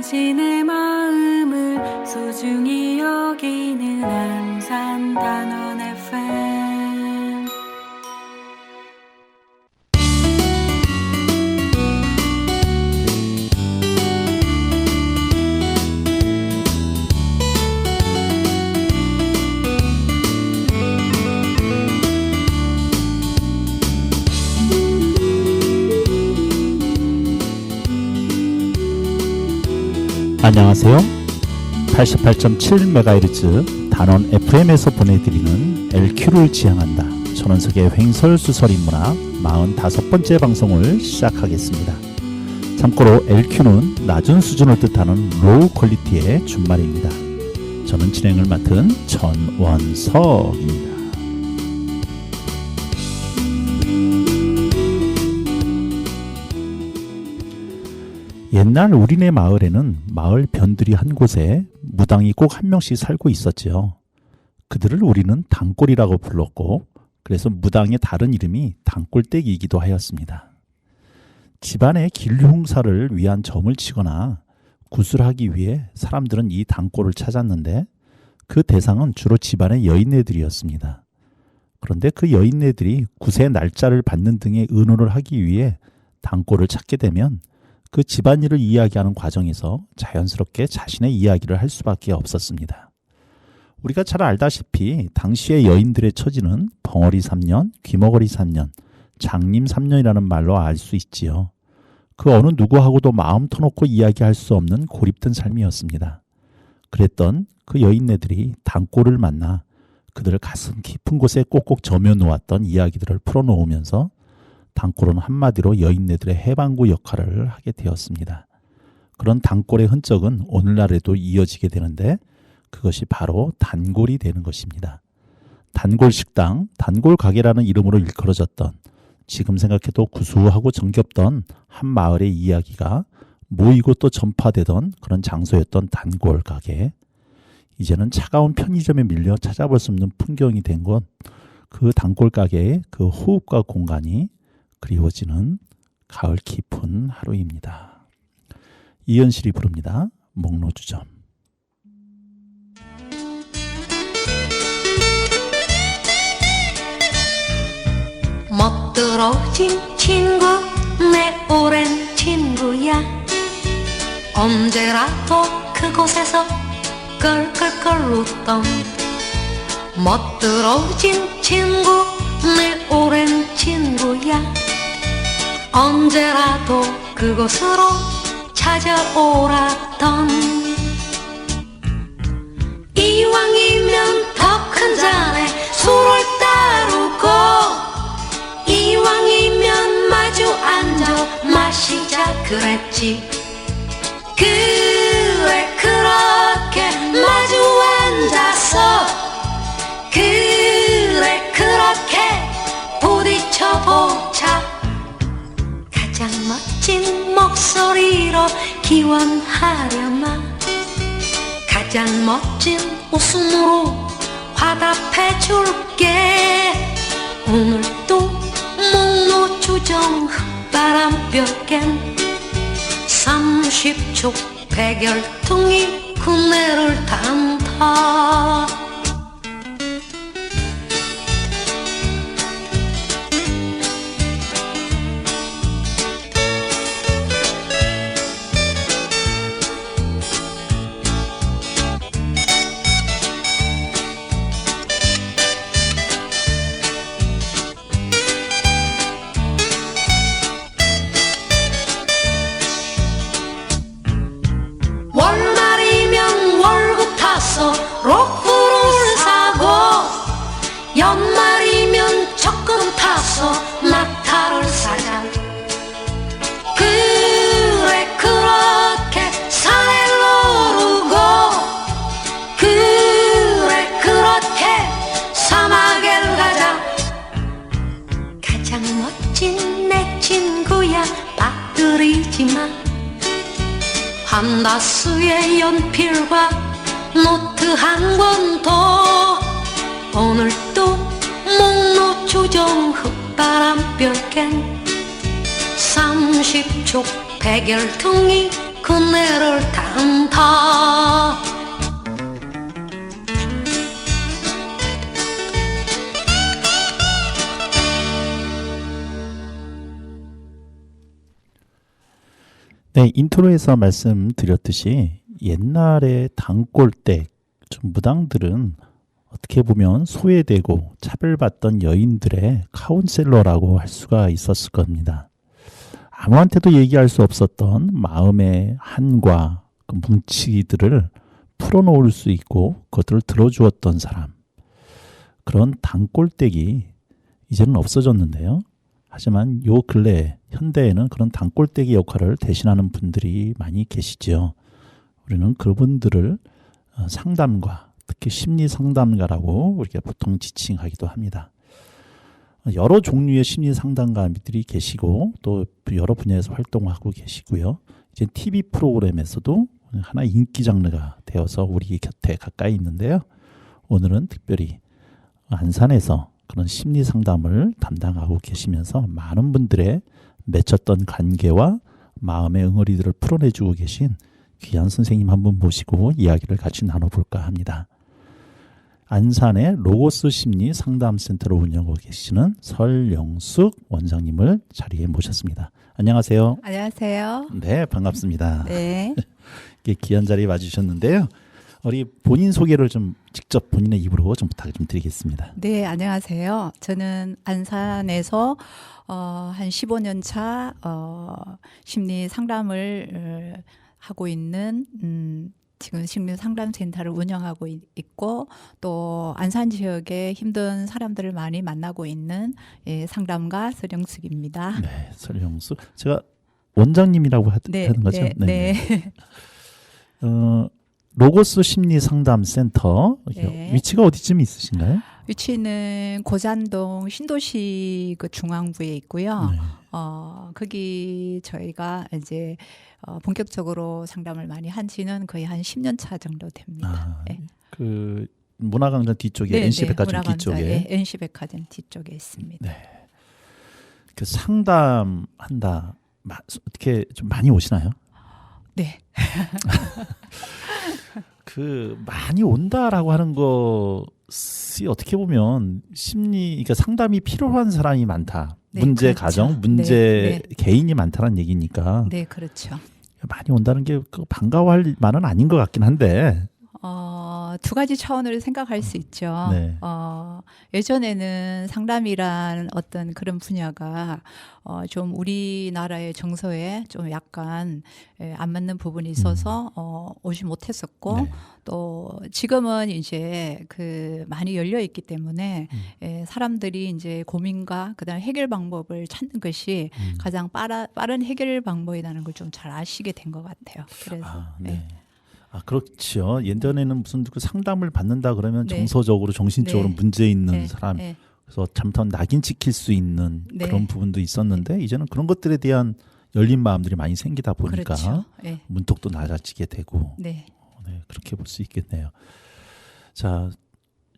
당신의 마음을 소중히 여기는 안산 단원 FM. 안녕하세요. 88.7MHz 단원 FM에서 보내드리는 LQ를 지향한다. 전원석의 횡설수설인문학 45번째 방송을 시작하겠습니다. 참고로 LQ는 낮은 수준을 뜻하는 로우 퀄리티의 준말입니다. 저는 진행을 맡은 전원석입니다. 옛날 우리네 마을에는 마을 변들이 한 곳에 무당이 꼭 한 명씩 살고 있었지요. 그들을 우리는 단골이라고 불렀고, 그래서 무당의 다른 이름이 단골떼기이기도 하였습니다. 집안의 길흉사를 위한 점을 치거나 구술하기 위해 사람들은 이 단골을 찾았는데, 그 대상은 주로 집안의 여인네들이었습니다. 그런데 그 여인네들이 구세 날짜를 받는 등의 의논을 하기 위해 단골을 찾게 되면 그 집안일을 이야기하는 과정에서 자연스럽게 자신의 이야기를 할 수밖에 없었습니다. 우리가 잘 알다시피 당시의 여인들의 처지는 벙어리 3년, 귀머거리 3년, 장님 3년이라는 말로 알 수 있지요. 그 어느 누구하고도 마음 터놓고 이야기할 수 없는 고립된 삶이었습니다. 그랬던 그 여인네들이 단골을 만나 그들을 가슴 깊은 곳에 꼭꼭 점여 놓았던 이야기들을 풀어놓으면서 단골은 한마디로 여인네들의 해방구 역할을 하게 되었습니다. 그런 단골의 흔적은 오늘날에도 이어지게 되는데 그것이 바로 단골이 되는 것입니다. 단골식당, 단골가게라는 이름으로 일컬어졌던, 지금 생각해도 구수하고 정겹던 한 마을의 이야기가 모이고 또 전파되던 그런 장소였던 단골가게. 이제는 차가운 편의점에 밀려 찾아볼 수 없는 풍경이 된 건 그 단골가게의 그 호흡과 공간이 그리워지는 가을 깊은 하루입니다. 이현실이 부릅니다. 목로주점. 멋들어진 친구, 내 오랜 친구야. 언제라도 그곳에서 끌끌끌 웃던 멋들어진 친구, 내 오랜 친구야. 언제라도 그곳으로 찾아오라던. 이왕이면 더 큰 잔에 술을 따르고, 이왕이면 마주 앉아 마시자 그랬지. 그래 그렇게 마주 앉아서, 그래 그렇게 부딪혀보자. 가장 멋진 목소리로 기원하려마, 가장 멋진 웃음으로 화답해줄게. 오늘도 목로주정 흙바람볕엔 30촉 백열통이 구내를 단다. 월말이면 월급 타서 로프를 사고, 연말이면 적금 타서 낙타를 사자. 그래 그렇게 산을 오르고, 그래 그렇게 사막을 가자. 가장 멋진 내 친구야, 빠뜨리지마. 한다수의 연필과 노트 한 권도 오늘도 목로주정 흙바람볕엔 30촉 백열통이 그네를 탄다 네, 인트로에서 말씀드렸듯이 옛날에 단골댁 좀 무당들은 어떻게 보면 소외되고 차별받던 여인들의 카운셀러라고 할 수가 있었을 겁니다. 아무한테도 얘기할 수 없었던 마음의 한과 그 뭉치기들을 풀어놓을 수 있고 그것들을 들어주었던 사람. 그런 단골댁이 이제는 없어졌는데요. 하지만 요 근래 현대에는 그런 단골떼기 역할을 대신하는 분들이 많이 계시죠. 우리는 그분들을 상담가, 특히 심리 상담가라고 우리가 보통 지칭하기도 합니다. 여러 종류의 심리 상담가들이 계시고 또 여러 분야에서 활동하고 계시고요. 이제 TV 프로그램에서도 하나 인기 장르가 되어서 우리 곁에 가까이 있는데요. 오늘은 특별히 안산에서 그런 심리 상담을 담당하고 계시면서 많은 분들의 맺혔던 관계와 마음의 응어리들을 풀어내주고 계신 귀한 선생님 한 분 모시고 이야기를 같이 나눠볼까 합니다. 안산의 로고스 심리 상담센터를 운영하고 계시는 설영숙 원장님을 자리에 모셨습니다. 안녕하세요. 안녕하세요. 네, 반갑습니다. 네. 이렇게 귀한 자리에 와주셨는데요. 우리 본인 소개를 좀 직접 본인의 입으로 좀 부탁 좀 드리겠습니다. 네, 안녕하세요. 저는 안산에서 한 15년 차 심리 상담을 하고 있는 지금 심리 상담센터를 운영하고 있고 또 안산 지역에 힘든 사람들을 많이 만나고 있는 상담가 설영숙입니다. 네, 설영숙. 제가 원장님이라고 하는 거죠? 네. 로고스 심리 상담센터 네. 위치가 어디쯤 있으신가요? 위치는 고잔동 신도시 그 중앙부에 있고요. 네. 거기 저희가 이제 본격적으로 상담을 많이 한 지는 거의 한 10년 차 정도 됩니다. 네. 그 문화광장 뒤쪽에 네, NC백화점 문화광장, 뒤쪽에. NC백화점 뒤쪽에 있습니다. 네. 그 상담한다. 어떻게 좀 많이 오시나요? 네. 그 많이 온다라고 하는 것이 어떻게 보면 그러니까 상담이 필요한 사람이 많다. 네, 문제 그렇죠. 가정, 문제 네. 개인이 많다는 얘기니까 네, 그렇죠. 많이 온다는 게 반가워할 만은 아닌 것 같긴 한데. 두 가지 차원을 생각할 수 있죠. 네. 예전에는 상담이란 어떤 그런 분야가 좀 우리나라의 정서에 좀 약간 안 맞는 부분이 있어서 오지 못했었고 네. 또 지금은 이제 그 많이 열려 있기 때문에 사람들이 이제 고민과 그다음 해결 방법을 찾는 것이 가장 빠른 해결 방법이라는 걸 좀 잘 아시게 된 것 같아요. 그래서 네. 그렇죠. 예전에는 무슨 그 상담을 받는다 그러면 네. 정서적으로 정신적으로 네. 문제 있는 네. 사람, 네. 그래서 잘못하면 낙인 찍힐 수 있는 네. 그런 부분도 있었는데 이제는 그런 것들에 대한 열린 마음들이 많이 생기다 보니까 그렇죠. 네. 문턱도 낮아지게 되고 네. 네, 그렇게 볼 수 있겠네요. 자,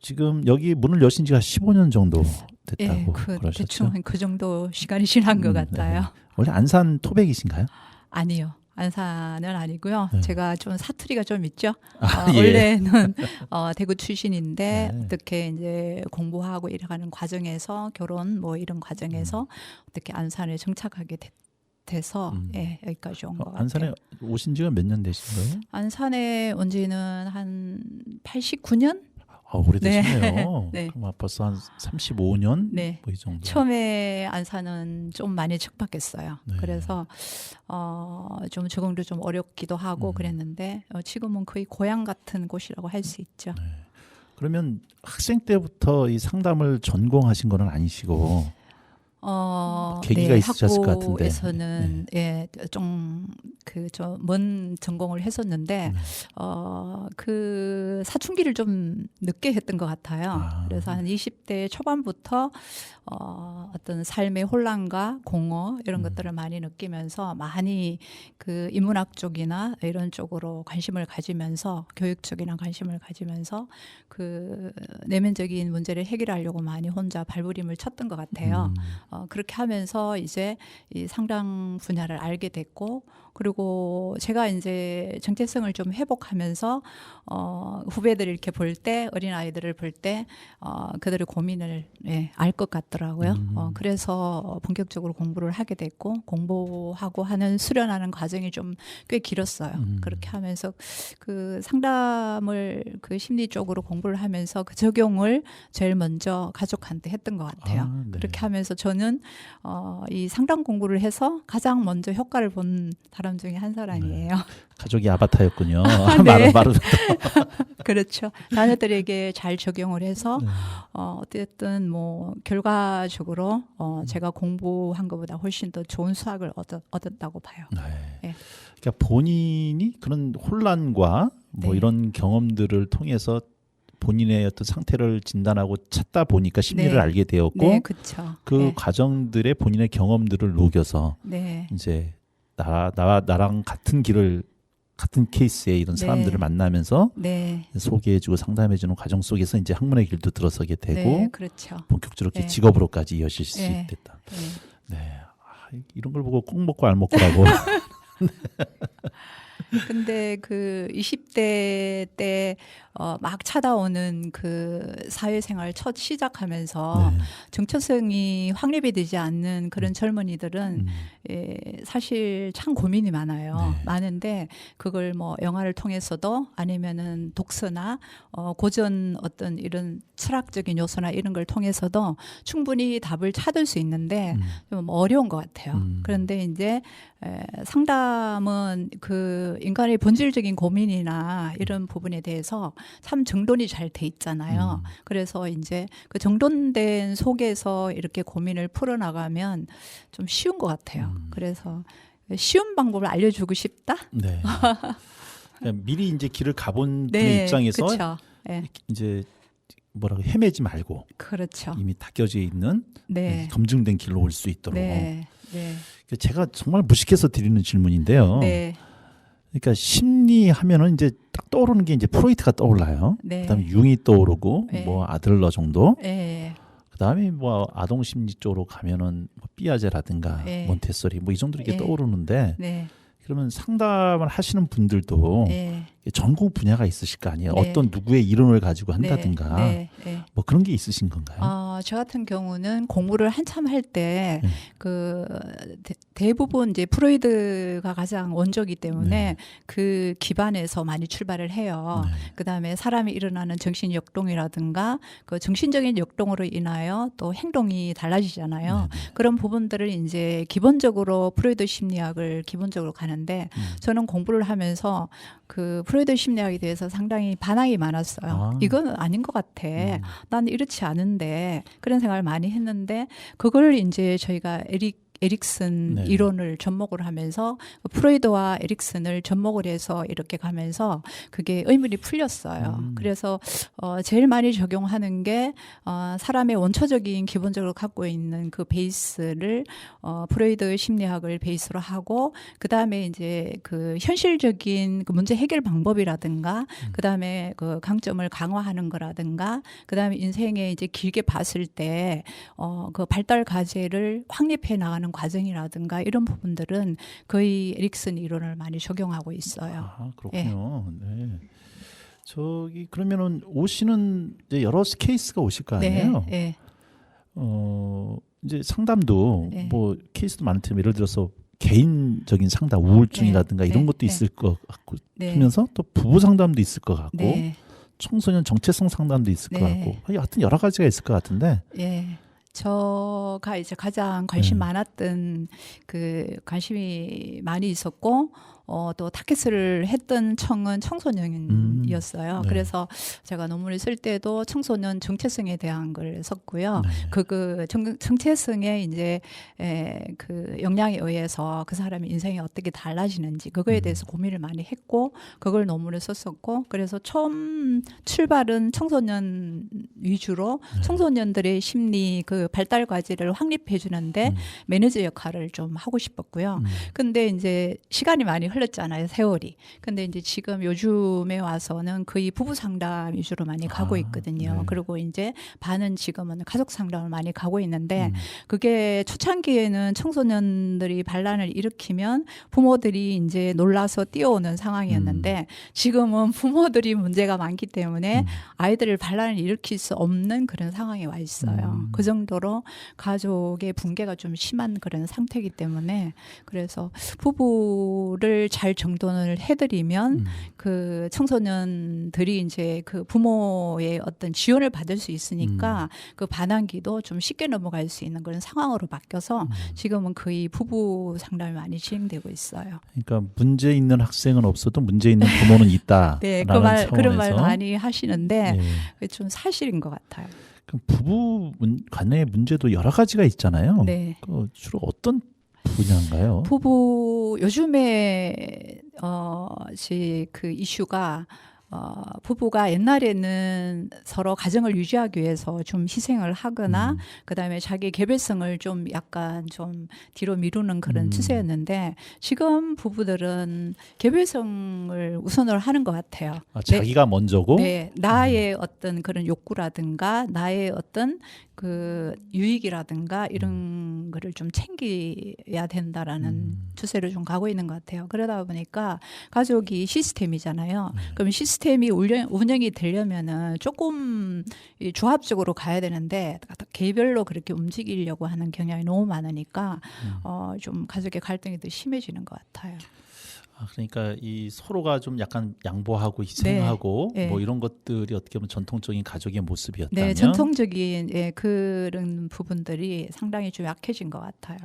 지금 여기 문을 여신 지가 15년 정도 됐다고 그러셨죠? 대충 그 정도 시간이 지난 것 같아요. 네. 원래 안산 토백이신가요? 아니요. 안산은 아니고요. 네. 제가 좀 사투리가 좀 있죠. 예. 원래는 대구 출신인데 네. 어떻게 이제 공부하고 이래가는 과정에서 결혼 뭐 이런 과정에서 어떻게 안산에 정착하게 돼서 여기까지 온 것 같아요. 안산에 오신 지가 몇 년 되신 거예요? 안산에 온 지는 한 89년? 오래되시네요. 네. 그럼 벌써 한 35년? 네. 뭐 이 정도. 처음에 안산은 좀 많이 척박했어요. 네. 그래서 좀 적응도 좀 어렵기도 하고 그랬는데 지금은 거의 고향 같은 곳이라고 할 수 있죠. 네. 그러면 학생 때부터 이 상담을 전공하신 건 아니시고 계기가 있으셨을 것 같은데. 학부에서는 좀 먼 전공을 했었는데 그 사춘기를 좀 늦게 했던 것 같아요. 그래서 한 20대 초반부터 어떤 삶의 혼란과 공허 이런 것들을 많이 느끼면서 많이 그 인문학 쪽이나 이런 쪽으로 관심을 가지면서 교육 쪽이나 관심을 가지면서 그 내면적인 문제를 해결하려고 많이 혼자 발버림을 쳤던 것 같아요. 그렇게 하면서 이제 이 상담 분야를 알게 됐고 그리고 제가 이제 정체성을 좀 회복하면서 후배들 이렇게 볼 때, 어린 아이들을 볼 때 그들의 고민을 알 것 같더라고요. 그래서 본격적으로 공부를 하게 됐고, 공부하고 하는 수련하는 과정이 좀 꽤 길었어요. 그렇게 하면서 그 상담을 그 심리 쪽으로 공부를 하면서 그 적용을 제일 먼저 가족한테 했던 것 같아요. 아, 네. 그렇게 하면서 저는 이 상담 공부를 해서 가장 먼저 효과를 본 사람 중에 한 사람이에요. 가족이 아바타였군요. 네. 말을 그렇죠. 자녀들에게 잘 적용을 해서 네. 어쨌든 뭐 결과적으로 제가 공부한 것보다 훨씬 더 좋은 수학을 얻었다고 봐요. 네. 네. 그러니까 본인이 그런 혼란과 뭐 네. 이런 경험들을 통해서 본인의 어떤 상태를 진단하고 찾다 보니까 심리를 네. 알게 되었고 네, 그렇죠. 그 네. 과정들의 본인의 경험들을 녹여서 네. 이제 나랑 같은 길을 같은 케이스의 이런 네. 사람들을 만나면서 네. 소개해주고 상담해주는 과정 속에서 이제 학문의 길도 들어서게 되고 네, 그렇죠. 본격적으로 이렇게 네. 직업으로까지 이어질 수 네. 있겠다. 네. 네, 이런 걸 보고 꼭 먹고 알 먹고라고. 근데 그 20대 때 막 찾아오는 그 사회생활 첫 시작하면서 네. 정체성이 확립이 되지 않는 그런 젊은이들은 사실 참 고민이 많아요. 네. 많은데 그걸 뭐 영화를 통해서도 아니면은 독서나 고전 어떤 이런 철학적인 요소나 이런 걸 통해서도 충분히 답을 찾을 수 있는데 좀 어려운 것 같아요. 그런데 이제 상담은 그 인간의 본질적인 고민이나 이런 부분에 대해서 참 정돈이 잘 돼 있잖아요. 그래서 이제 그 정돈된 속에서 이렇게 고민을 풀어나가면 좀 쉬운 것 같아요. 그래서 쉬운 방법을 알려주고 싶다? 네. 그러니까 미리 이제 길을 가본 분의 네, 입장에서 그렇죠. 네, 이제 뭐라고 헤매지 말고 그렇죠. 이미 닦여져 있는 네, 검증된 길로 올 수 있도록. 네, 네, 제가 정말 무식해서 드리는 질문인데요. 네, 그러니까 심리 하면은 이제 딱 떠오르는 게 이제 프로이트가 떠올라요. 네. 그다음에 융이 떠오르고 네. 뭐 아들러 정도. 네, 그다음에 뭐 아동 심리 쪽으로 가면은 뭐 삐아제라든가 네. 몬테소리 뭐 이 정도 이렇게 네. 떠오르는데 네, 그러면 상담을 하시는 분들도 네. 전공 분야가 있으실 거 아니에요. 네. 어떤 누구의 이론을 가지고 한다든가 네, 네. 뭐 그런 게 있으신 건가요? 저 같은 경우는 공부를 한참 할 때 네. 그 대부분 이제 프로이드가 가장 원조이기 때문에 네. 그 기반에서 많이 출발을 해요. 네. 그다음에 사람이 일어나는 정신 역동이라든가 그 정신적인 역동으로 인하여 또 행동이 달라지잖아요. 네. 그런 부분들을 이제 기본적으로 프로이드 심리학을 기본적으로 가는데 저는 공부를 하면서 그 프로이드 심리학에 대해서 상당히 반항이 많았어요. 아. 이건 아닌 것 같아. 난 이렇지 않은데 그런 생각을 많이 했는데 그걸 이제 저희가 에릭슨 네. 이론을 접목을 하면서 프로이드와 에릭슨을 접목을 해서 이렇게 가면서 그게 의문이 풀렸어요. 그래서 제일 많이 적용하는 게 사람의 원초적인 기본적으로 갖고 있는 그 베이스를 프로이드 심리학을 베이스로 하고 그 다음에 이제 그 현실적인 그 문제 해결 방법이라든가 그 다음에 그 강점을 강화하는 거라든가 그 다음에 인생에 이제 길게 봤을 때 그 발달 과제를 확립해 나가는 과정이라든가 이런 부분들은 거의 에릭슨 이론을 많이 적용하고 있어요. 아, 그렇군요. 네. 저기 그러면은 오시는 이제 여러 케이스가 오실 거 아니에요? 네, 이제 상담도 네. 뭐 케이스도 많을 텐데 예를 들어서 개인적인 상담, 우울증이라든가 네, 이런 네, 것도 네. 있을 것 같고 네. 하면서 또 부부 상담도 있을 것 같고 네. 청소년 정체성 상담도 있을 것 네. 같고 하여튼 여러 가지가 있을 것 같은데 예. 저가 이제 가장 관심 네. 많았던 그 관심이 많이 있었고 또 타켓을 했던 청은 청소년이었어요. 네. 그래서 제가 논문을 쓸 때도 청소년 정체성에 대한 걸 썼고요. 네. 그 정체성의 이제 그 영향에 의해서 그 사람의 인생이 어떻게 달라지는지 그거에 대해서 고민을 많이 했고 그걸 논문을 썼었고 그래서 처음 출발은 청소년 위주로 청소년들의 심리 그 발달 과제를 확립해 주는데 매니저 역할을 좀 하고 싶었고요. 근데 이제 시간이 많이 흘렀잖아요, 세월이. 근데 이제 지금 요즘에 와서는 거의 부부 상담 위주로 많이 가고 있거든요. 네. 그리고 이제 반은 지금은 가족 상담을 많이 가고 있는데 그게 초창기에는 청소년들이 반란을 일으키면 부모들이 이제 놀라서 뛰어오는 상황이었는데 지금은 부모들이 문제가 많기 때문에 아이들을 반란을 일으킬 수 없는 그런 상황에 와 있어요. 그 정도로 가족의 붕괴가 좀 심한 그런 상태이기 때문에 그래서 부부를 잘 정돈을 해드리면 그 청소년들이 이제 그 부모의 어떤 지원을 받을 수 있으니까 그 반항기도 좀 쉽게 넘어갈 수 있는 그런 상황으로 바뀌어서 지금은 거의 부부 상담이 많이 진행되고 있어요. 그러니까 문제 있는 학생은 없어도 문제 있는 부모는 있다. 네, 차원에서. 그런 말 많이 하시는데 예. 그게 좀 사실인 것 같아요. 그럼 부부 간의 문제도 여러 가지가 있잖아요. 네. 주로 어떤 분야인가요? 부부 요즘에 그 이슈가 부부가 옛날에는 서로 가정을 유지하기 위해서 좀 희생을 하거나 그다음에 자기 개별성을 좀 약간 좀 뒤로 미루는 그런 추세였는데 지금 부부들은 개별성을 우선을 하는 것 같아요. 자기가 먼저고? 네, 나의 어떤 그런 욕구라든가 나의 어떤 그 유익이라든가 이런 거를 좀 챙겨야 된다라는 추세를 좀 가고 있는 것 같아요. 그러다 보니까 가족이 시스템이잖아요. 그럼 시스템이 운영이 되려면은 조금 조합적으로 가야 되는데 개별로 그렇게 움직이려고 하는 경향이 너무 많으니까 좀 가족의 갈등이 더 심해지는 것 같아요. 그러니까 이 서로가 좀 약간 양보하고 희생하고 네. 뭐 이런 것들이 어떻게 보면 전통적인 가족의 모습이었다면 네, 전통적인 그런 부분들이 상당히 좀 약해진 것 같아요.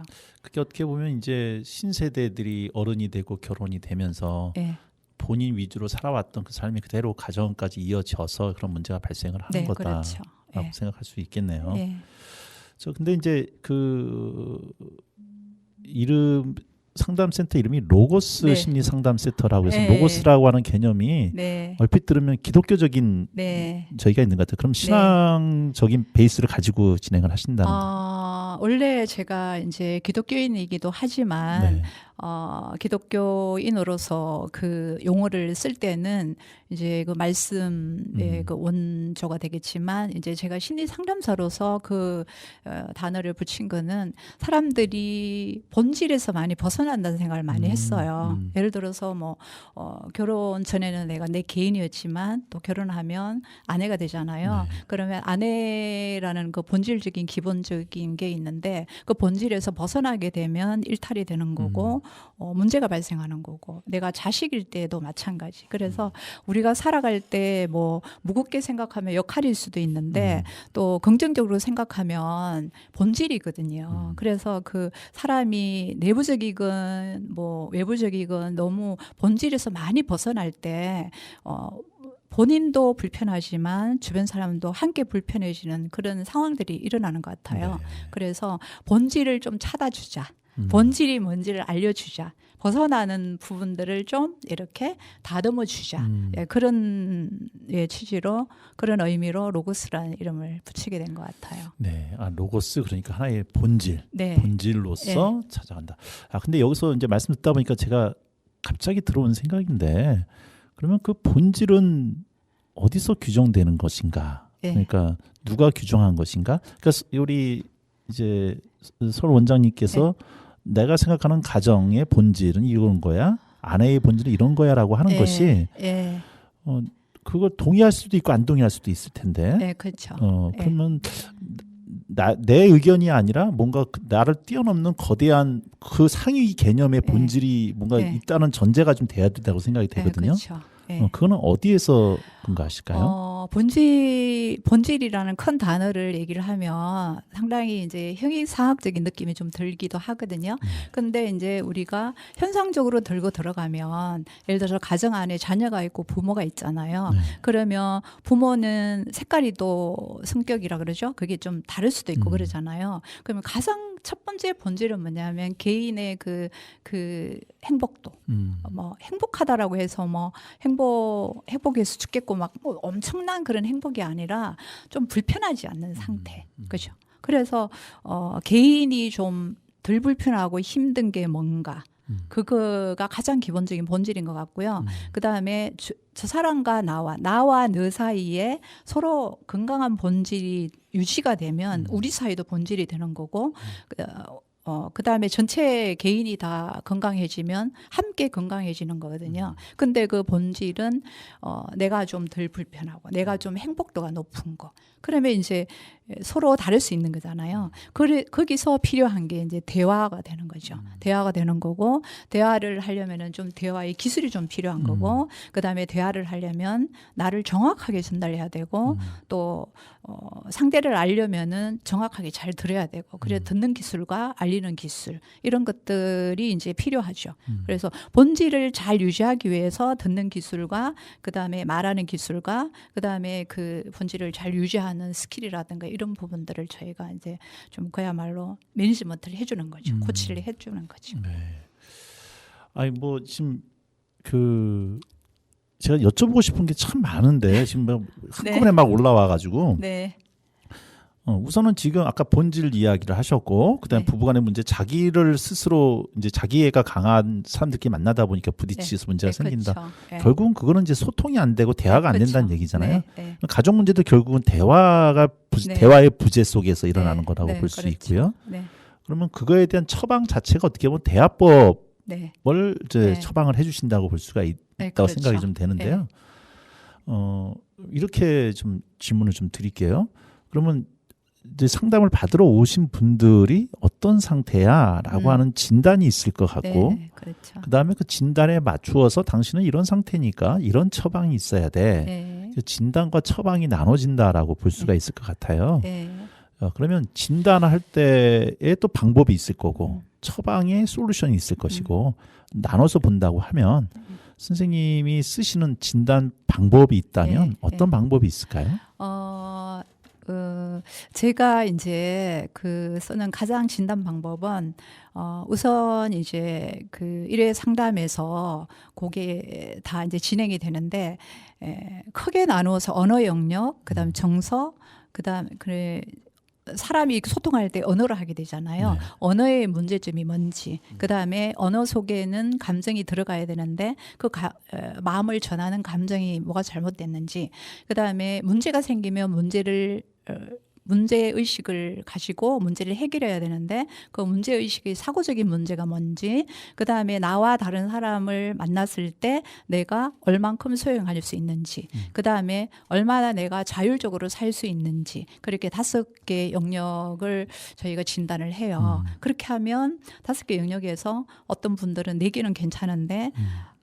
그게 어떻게 보면 이제 신세대들이 어른이 되고 결혼이 되면서 네. 본인 위주로 살아왔던 그 삶이 그대로 가정까지 이어져서 그런 문제가 발생을 하는 네, 거다라고 그렇죠. 생각할 수 있겠네요. 네. 근데 이제 그 이름 상담센터 이름이 로고스 네. 심리 상담센터라고 해서 네. 로고스라고 하는 개념이 네. 얼핏 들으면 기독교적인 네. 저희가 있는 것 같아요. 그럼 신앙적인 베이스를 가지고 진행을 하신다는 거예요. 원래 제가 이제 기독교인이기도 하지만 네. 기독교인으로서 그 용어를 쓸 때는 이제 그 말씀의 그 원조가 되겠지만 이제 제가 심리 상담사로서 그 단어를 붙인 거는 사람들이 본질에서 많이 벗어난다는 생각을 많이 했어요. 예를 들어서 뭐 결혼 전에는 내가 내 개인이었지만 또 결혼하면 아내가 되잖아요. 네. 그러면 아내라는 그 본질적인 기본적인 게 있는데 그 본질에서 벗어나게 되면 일탈이 되는 거고 문제가 발생하는 거고 내가 자식일 때도 마찬가지. 그래서 우리가 살아갈 때 뭐 무겁게 생각하면 역할일 수도 있는데 또 긍정적으로 생각하면 본질이거든요. 그래서 그 사람이 내부적이건 뭐 외부적이건 너무 본질에서 많이 벗어날 때 본인도 불편하지만 주변 사람도 함께 불편해지는 그런 상황들이 일어나는 것 같아요. 네. 그래서 본질을 좀 찾아주자. 본질이 뭔지를 알려주자. 벗어나는 부분들을 좀 이렇게 다듬어 주자. 그런 취지로 그런 의미로 로고스라는 이름을 붙이게 된 것 같아요. 네, 로고스 그러니까 하나의 본질, 네. 본질로서 찾아간다. 근데 여기서 이제 말씀 듣다 보니까 제가 갑자기 들어온 생각인데 그러면 그 본질은 어디서 규정되는 것인가? 네. 그러니까 누가 규정한 것인가? 그러니까 우리 이제 설 원장님께서 내가 생각하는 가정의 본질은 이런 거야, 아내의 본질은 이런 거야라고 하는 것이 그걸 동의할 수도 있고 안 동의할 수도 있을 텐데. 네, 그렇죠. 그러면 내 의견이 아니라 뭔가 나를 뛰어넘는 거대한 그 상위 개념의 본질이 뭔가 있다는 전제가 좀 돼야 된다고 생각이 되거든요. 그렇죠. 그거는 어디에서 근거하실까요? 본질이라는 큰 단어를 얘기를 하면 상당히 이제 형이상학적인 느낌이 좀 들기도 하거든요. 근데 이제 우리가 현상적으로 들고 들어가면 예를 들어서 가정 안에 자녀가 있고 부모가 있잖아요. 그러면 부모는 색깔이 또 성격이라 그러죠. 그게 좀 다를 수도 있고 그러잖아요. 그러면 가장 첫 번째 본질은 뭐냐면 개인의 그 행복도. 뭐 행복하다라고 해서 뭐 행복해서 죽겠고 막 엄청난 그런 행복이 아니라 좀 불편하지 않는 상태. 그죠? 그래서 개인이 좀 덜 불편하고 힘든 게 뭔가 그거가 가장 기본적인 본질인 것 같고요. 그 다음에 저 사람과 나와 너 사이에 서로 건강한 본질이 유지가 되면 우리 사이도 본질이 되는 거고, 그 다음에 전체 개인이 다 건강해지면 함께 건강해지는 거거든요. 근데 그 본질은, 내가 좀 덜 불편하고, 내가 좀 행복도가 높은 거. 그러면 이제 서로 다를 수 있는 거잖아요. 거기서 필요한 게 이제 대화가 되는 거죠. 대화가 되는 거고, 대화를 하려면은 좀 대화의 기술이 좀 필요한 거고, 그 다음에 대화를 하려면 나를 정확하게 전달해야 되고, 또, 상대를 알려면은 정확하게 잘 들어야 되고, 그래 듣는 기술과 알리는 기술, 이런 것들이 이제 필요하죠. 그래서 본질을 잘 유지하기 위해서 듣는 기술과, 그 다음에 말하는 기술과, 그 다음에 그 본질을 잘 유지하는 스킬이라든가 이런 부분들을 저희가 이제 좀 그야말로 매니지먼트를 해주는 거죠. 코치를 해주는 거죠. 네. 아니 뭐 지금 제가 여쭤보고 싶은 게 참 많은데 지금 막 한꺼번에 네. 막 올라와가지고 네. 우선은 지금 아까 본질 이야기를 하셨고 그다음에 네. 부부간의 문제 자기를 스스로 이제 자기애가 강한 사람들끼리 만나다 보니까 부딪혀서 문제가 생긴다. 그렇죠. 네. 결국은 그거는 이제 소통이 안 되고 대화가 안 그렇죠. 된다는 얘기잖아요. 네. 가족 문제도 결국은 네. 대화의 부재 속에서 일어나는 네. 거라고 네. 볼 수 그렇죠. 있고요. 네. 그러면 그거에 대한 처방 자체가 어떻게 보면 대화법을 네. 이제 네. 처방을 해주신다고 볼 수가 네, 있다고 그렇죠. 생각이 좀 되는데요. 이렇게 좀 질문을 좀 드릴게요. 그러면 이제 상담을 받으러 오신 분들이 어떤 상태야라고 하는 진단이 있을 것 같고, 네. 그렇죠. 그 다음에 그 진단에 맞추어서 당신은 이런 상태니까 이런 처방이 있어야 돼. 네. 그 진단과 처방이 나눠진다라고 볼 수가 있을 것 같아요. 네. 그러면 진단을 할 때에 또 방법이 있을 거고, 처방에 솔루션이 있을 것이고, 나눠서 본다고 하면 선생님이 쓰시는 진단 방법이 있다면 네. 어떤 방법이 있을까요? 제가 이제 쓰는 가장 진단 방법은, 우선 이제 일회 상담에서 그게 다 이제 진행이 되는데, 크게 나누어서 언어 영역, 그 다음 정서, 그 다음, 사람이 소통할 때 언어를 하게 되잖아요. 네. 언어의 문제점이 뭔지, 그 다음에 언어 속에는 감정이 들어가야 되는데 마음을 전하는 감정이 뭐가 잘못됐는지, 그 다음에 문제가 생기면 문제의식을 가지고 문제를 해결해야 되는데 그 문제의식의 사고적인 문제가 뭔지, 그 다음에 나와 다른 사람을 만났을 때 내가 얼만큼 소용할 수 있는지, 그 다음에 얼마나 내가 자율적으로 살 수 있는지, 그렇게 5개 영역을 저희가 진단을 해요. 그렇게 하면 5개 영역에서 어떤 분들은 4개는 괜찮은데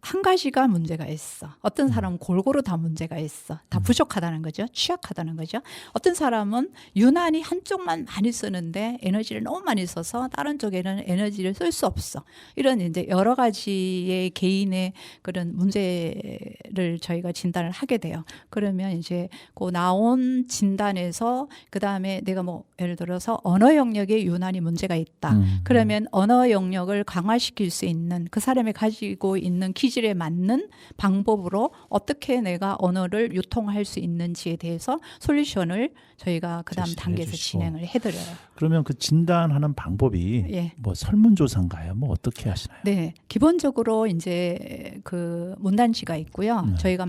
한 가지가 문제가 있어. 어떤 사람은 골고루 다 문제가 있어. 다 부족하다는 거죠. 취약하다는 거죠. 어떤 사람은 유난히 한쪽만 많이 쓰는데 에너지를 너무 많이 써서 다른 쪽에는 에너지를 쓸 수 없어. 이런 이제 여러 가지의 개인의 그런 문제를 저희가 진단을 하게 돼요. 그러면 이제 그 나온 진단에서 그 다음에 내가 뭐 예를 들어서 언어 영역에 유난히 문제가 있다. 그러면 언어 영역을 강화시킬 수 있는 그 사람이 가지고 있는 기질에 맞는 방법으로 어떻게 내가 언어를 유통할 수 있는지에 대해서 솔루션을 저희가 그 다음 단계에서 해주시고. 진행을 해드려요. 그러면 그 진단하는 방법이 예. 뭐 설문조사인가요? 뭐 어떻게 하시나요? 네, 기본적으로 이제 문단지가 있고요. 네. 저희가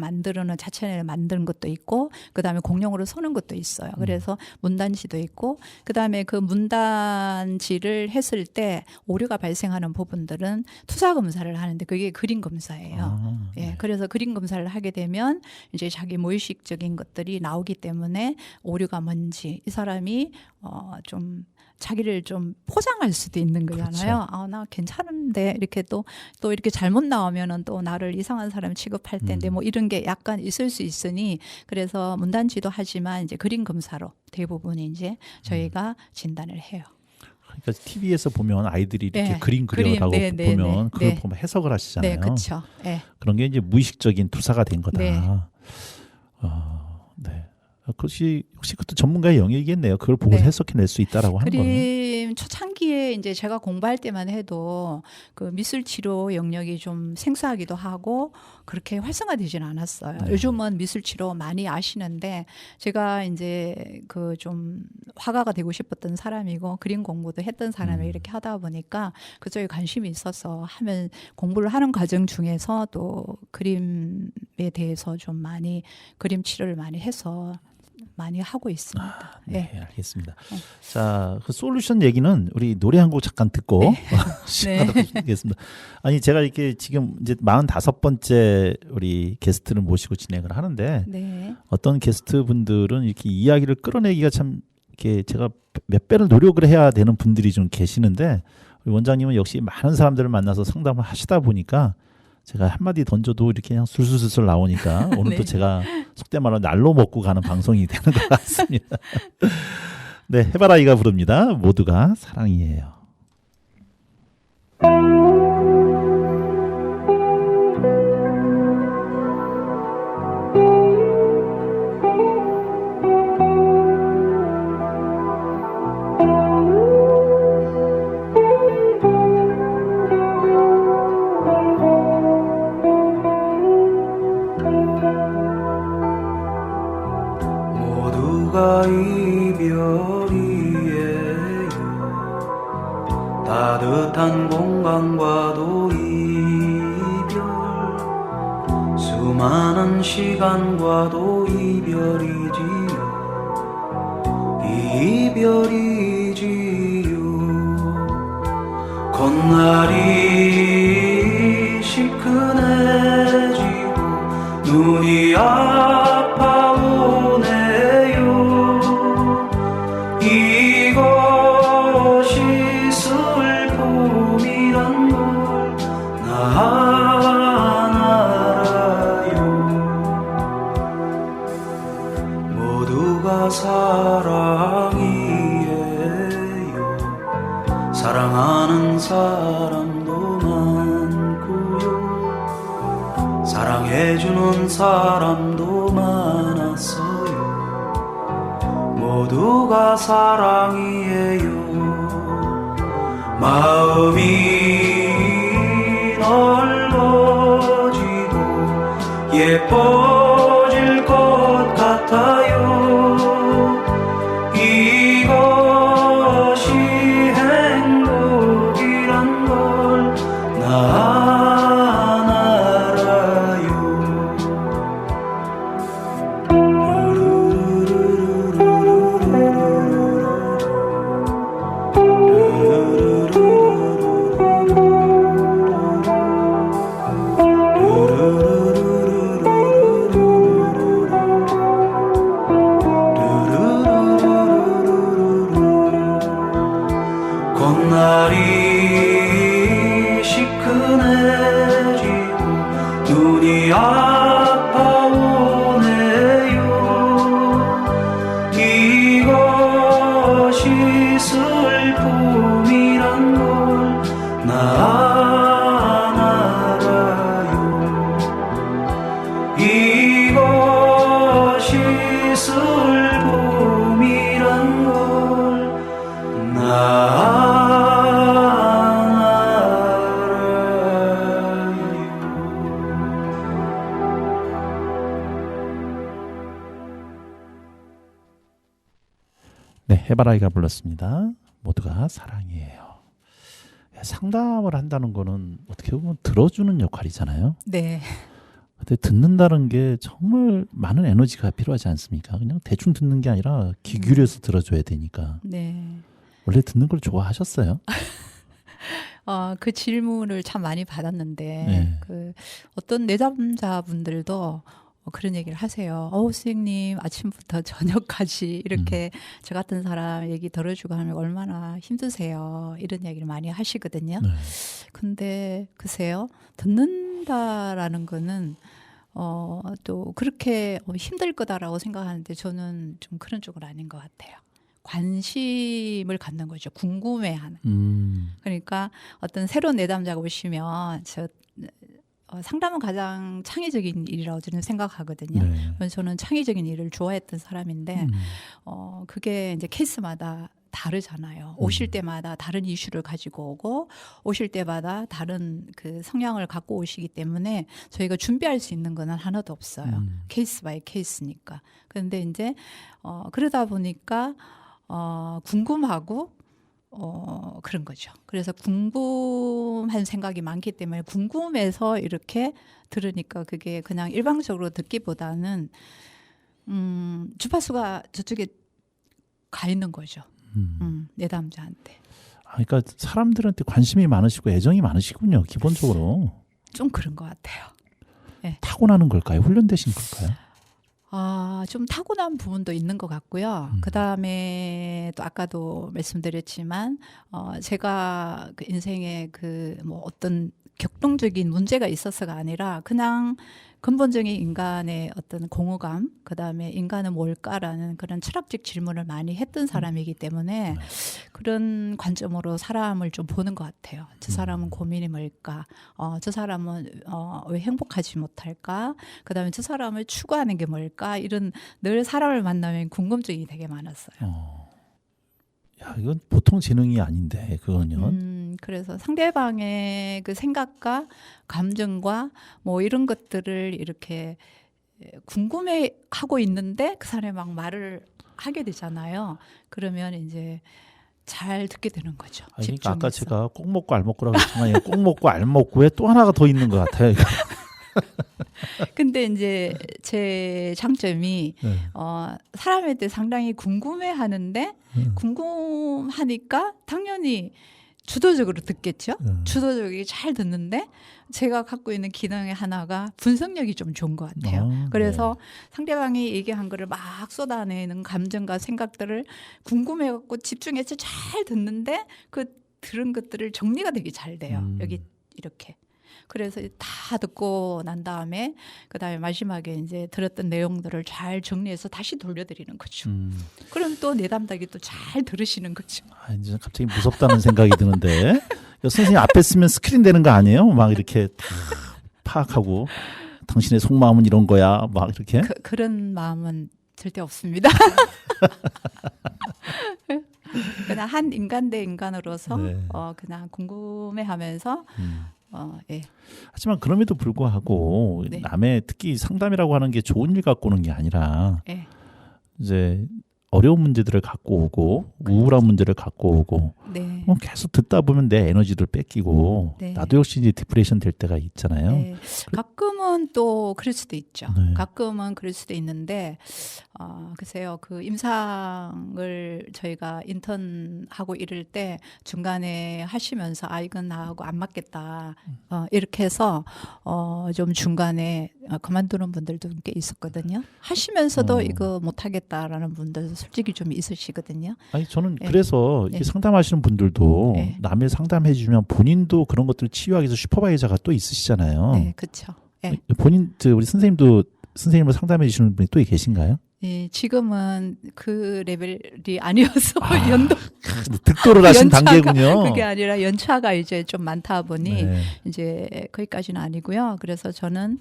자체를 만드는 것도 있고, 그 다음에 공용으로 서는 것도 있어요. 그래서 문단지도 있고, 그 다음에 그 문단지를 했을 때 오류가 발생하는 부분들은 투사 검사를 하는데 그게 그림 검사예요. 예, 그래서 그림 검사를 하게 되면 이제 자기 무의식적인 것들이 나오기 때문에 오류가 뭔지, 이 사람이 좀 자기를 좀 포장할 수도 있는 거잖아요. 그렇죠. 나 괜찮은데 이렇게 또 이렇게 잘못 나오면은 또 나를 이상한 사람 취급할 텐데 뭐 이런 게 약간 있을 수 있으니, 그래서 문단지도 하지만 이제 그림 검사로 대부분이 이제 저희가 진단을 해요. 그러니까 TV에서 보면 아이들이 이렇게 네, 그림 그려라고 네, 네, 보면 네, 그걸 네. 보면 해석을 하시잖아요. 네, 그렇죠. 네. 그런 게 이제 무의식적인 투사가 된 거다. 네. 네. 그것이 혹시 그것도 전문가의 영역이겠네요. 그걸 보고 네. 해석해낼 수 있다라고 하는 거는. 그림 초창기에 이제 제가 공부할 때만 해도 그 미술 치료 영역이 좀 생소하기도 하고 그렇게 활성화되지는 않았어요. 네. 요즘은 미술 치료 많이 아시는데 제가 이제 그 좀 화가가 되고 싶었던 사람이고 그림 공부도 했던 사람이 이렇게 하다 보니까 그쪽에 관심이 있어서 하면 공부를 하는 과정 중에서 또 그림에 대해서 좀 많이 그림 치료를 많이 해서 많이 하고 있습니다. 네, 네. 알겠습니다. 자, 그 솔루션 얘기는 우리 노래 한 곡 잠깐 듣고 시작하도록 하겠습니다. 아니, 제가 이렇게 지금 이제 45번째 우리 게스트를 모시고 진행을 하는데 네. 어떤 게스트 분들은 이렇게 이야기를 끌어내기가 참 이렇게 제가 몇 배를 노력을 해야 되는 분들이 좀 계시는데 우리 원장님은 역시 많은 사람들을 만나서 상담을 하시다 보니까 제가 한마디 던져도 이렇게 그냥 술술술 나오니까 오늘도 네. 제가 속된 말로 날로 먹고 가는 방송이 되는 것 같습니다. 네, 해바라기가 부릅니다. 모두가 사랑이에요. 모두가 이별이에요. 따뜻한 공간과도 이별, 수많은 시간과도 이별이지요. 이별이지요. 콧날이 시큰해지고 눈이 아파오네요. 이것이 슬픔이란 걸 난 알아요. 모두가 사랑이에요. 사랑하는 사람도 많고요. 사랑해주는 사람도 많았어요. 모두가 사랑이에요. 마음이 넓어지고 예뻐질 것 같아요. 이것이 행복이란 걸 난 알아요. 콧날이 시큰해지고 눈이 아파오네요. 이것이 슬픔이란 걸 난 알아요. 이것이 슬픔이란 걸 난 네, 해바라기가 불렀습니다. 모두가 사랑이에요. 상담을 한다는 거는 어떻게 보면 들어주는 역할이잖아요. 네. 근데 듣는다는 게 정말 많은 에너지가 필요하지 않습니까? 그냥 대충 듣는 게 아니라 귀 기울여서 들어줘야 되니까. 네. 원래 듣는 걸 좋아하셨어요? 그 질문을 참 많이 받았는데 네. 그 어떤 내담자분들도 그런 얘기를 하세요. 선생님 아침부터 저녁까지 이렇게 저 같은 사람 얘기 들어주고 하면 얼마나 힘드세요. 이런 얘기를 많이 하시거든요. 네. 근데 글쎄요. 듣는다라는 거는 또 그렇게 힘들 거다라고 생각하는데 저는 좀 그런 쪽은 아닌 것 같아요. 관심을 갖는 거죠. 궁금해하는. 그러니까 어떤 새로운 내담자가 오시면 상담은 가장 창의적인 일이라고 저는 생각하거든요. 네. 그래서 저는 창의적인 일을 좋아했던 사람인데 그게 이제 케이스마다 다르잖아요. 오실 때마다 다른 이슈를 가지고 오고 오실 때마다 다른 그 성향을 갖고 오시기 때문에 저희가 준비할 수 있는 건 하나도 없어요. 케이스 바이 케이스니까. 그런데 이제 그러다 보니까 궁금하고 그런 거죠. 그래서 궁금한 생각이 많기 때문에 궁금해서 이렇게 들으니까 그게 그냥 일방적으로 듣기보다는 주파수가 저쪽에 가 있는 거죠. 내담자한테. 그러니까 사람들한테 관심이 많으시고 애정이 많으시군요. 기본적으로. 좀 그런 것 같아요. 타고나는 걸까요? 훈련되신 걸까요? 좀 타고난 부분도 있는 것 같고요. 그 다음에 또 아까도 말씀드렸지만, 제가 그 인생에 그 뭐 어떤 격동적인 문제가 있어서가 아니라 그냥 근본적인 인간의 어떤 공허감, 그 다음에 인간은 뭘까라는 그런 철학적 질문을 많이 했던 사람이기 때문에 그런 관점으로 사람을 좀 보는 것 같아요. 저 사람은 고민이 뭘까? 저 사람은 왜 행복하지 못할까? 그 다음에 저 사람을 추구하는 게 뭘까? 이런 늘 사람을 만나면 궁금증이 되게 많았어요. 야, 이건 보통 재능이 아닌데 그거는요. 그래서 상대방의 그 생각과 감정과 뭐 이런 것들을 이렇게 궁금해하고 있는데 그 사람이 막 말을 하게 되잖아요. 그러면 이제 잘 듣게 되는 거죠. 그러니까 아까 집중해서. 제가 꼭 먹고 알 먹고라고 했지만 꼭 먹고 알 먹고에 또 하나가 더 있는 것 같아요. 이거. 근데 이제 제 장점이 네. 사람에 대해 상당히 궁금해하는데 궁금하니까 당연히 주도적으로 듣겠죠. 주도적으로 잘 듣는데 제가 갖고 있는 기능의 하나가 분석력이 좀 좋은 것 같아요. 그래서 상대방이 얘기한 거를 막 쏟아내는 감정과 생각들을 궁금해갖고 집중해서 잘 듣는데 그 들은 것들을 정리가 되게 잘 돼요. 여기 이렇게. 그래서 다 듣고 난 다음에 그다음에 마지막에 이제 들었던 내용들을 잘 정리해서 다시 돌려드리는 거죠. 그럼 또 내담자기 또 잘 들으시는 거죠. 이제 갑자기 무섭다는 생각이 드는데 선생님 앞에 쓰면 스크린 되는 거 아니에요? 막 이렇게 다 파악하고 당신의 속마음은 이런 거야. 막 이렇게. 그런 마음은 절대 없습니다. 그냥 한 인간 대 인간으로서 네. 그냥 궁금해하면서 예. 하지만 그럼에도 불구하고 네. 남의 특히 상담이라고 하는 게 좋은 일 갖고 오는 게 아니라 예. 이제 어려운 문제들을 갖고 오고 우울한 문제를 갖고 오고 네. 계속 듣다 보면 내 에너지를 뺏기고 네. 나도 역시 이제 디프레션 될 때가 있잖아요. 네. 가끔은 또 그럴 수도 있죠. 네. 가끔은 그럴 수도 있는데 글쎄요. 그 임상을 저희가 인턴하고 이럴 때 중간에 하시면서 이건 나하고 안 맞겠다. 이렇게 해서 좀 중간에 그만두는 분들도 꽤 있었거든요. 하시면서도 이거 못 하겠다라는 분들도 솔직히 좀 있으시거든요. 아니 저는 네. 그래서 이렇게 네. 상담하시는 분들도 네. 남을 상담해 주면 본인도 그런 것들을 치유하기 위해서 슈퍼바이저가 또 있으시잖아요. 네, 그렇죠. 네. 본인 우리 선생님도 선생님을 상담해 주시는 분이 또 계신가요? 예, 지금은 그 레벨이 아니어서 연도 득도를 하신 단계군요. 그게 아니라 연차가 이제 좀 많다 보니 네. 이제 거기까지는 아니고요. 그래서 저는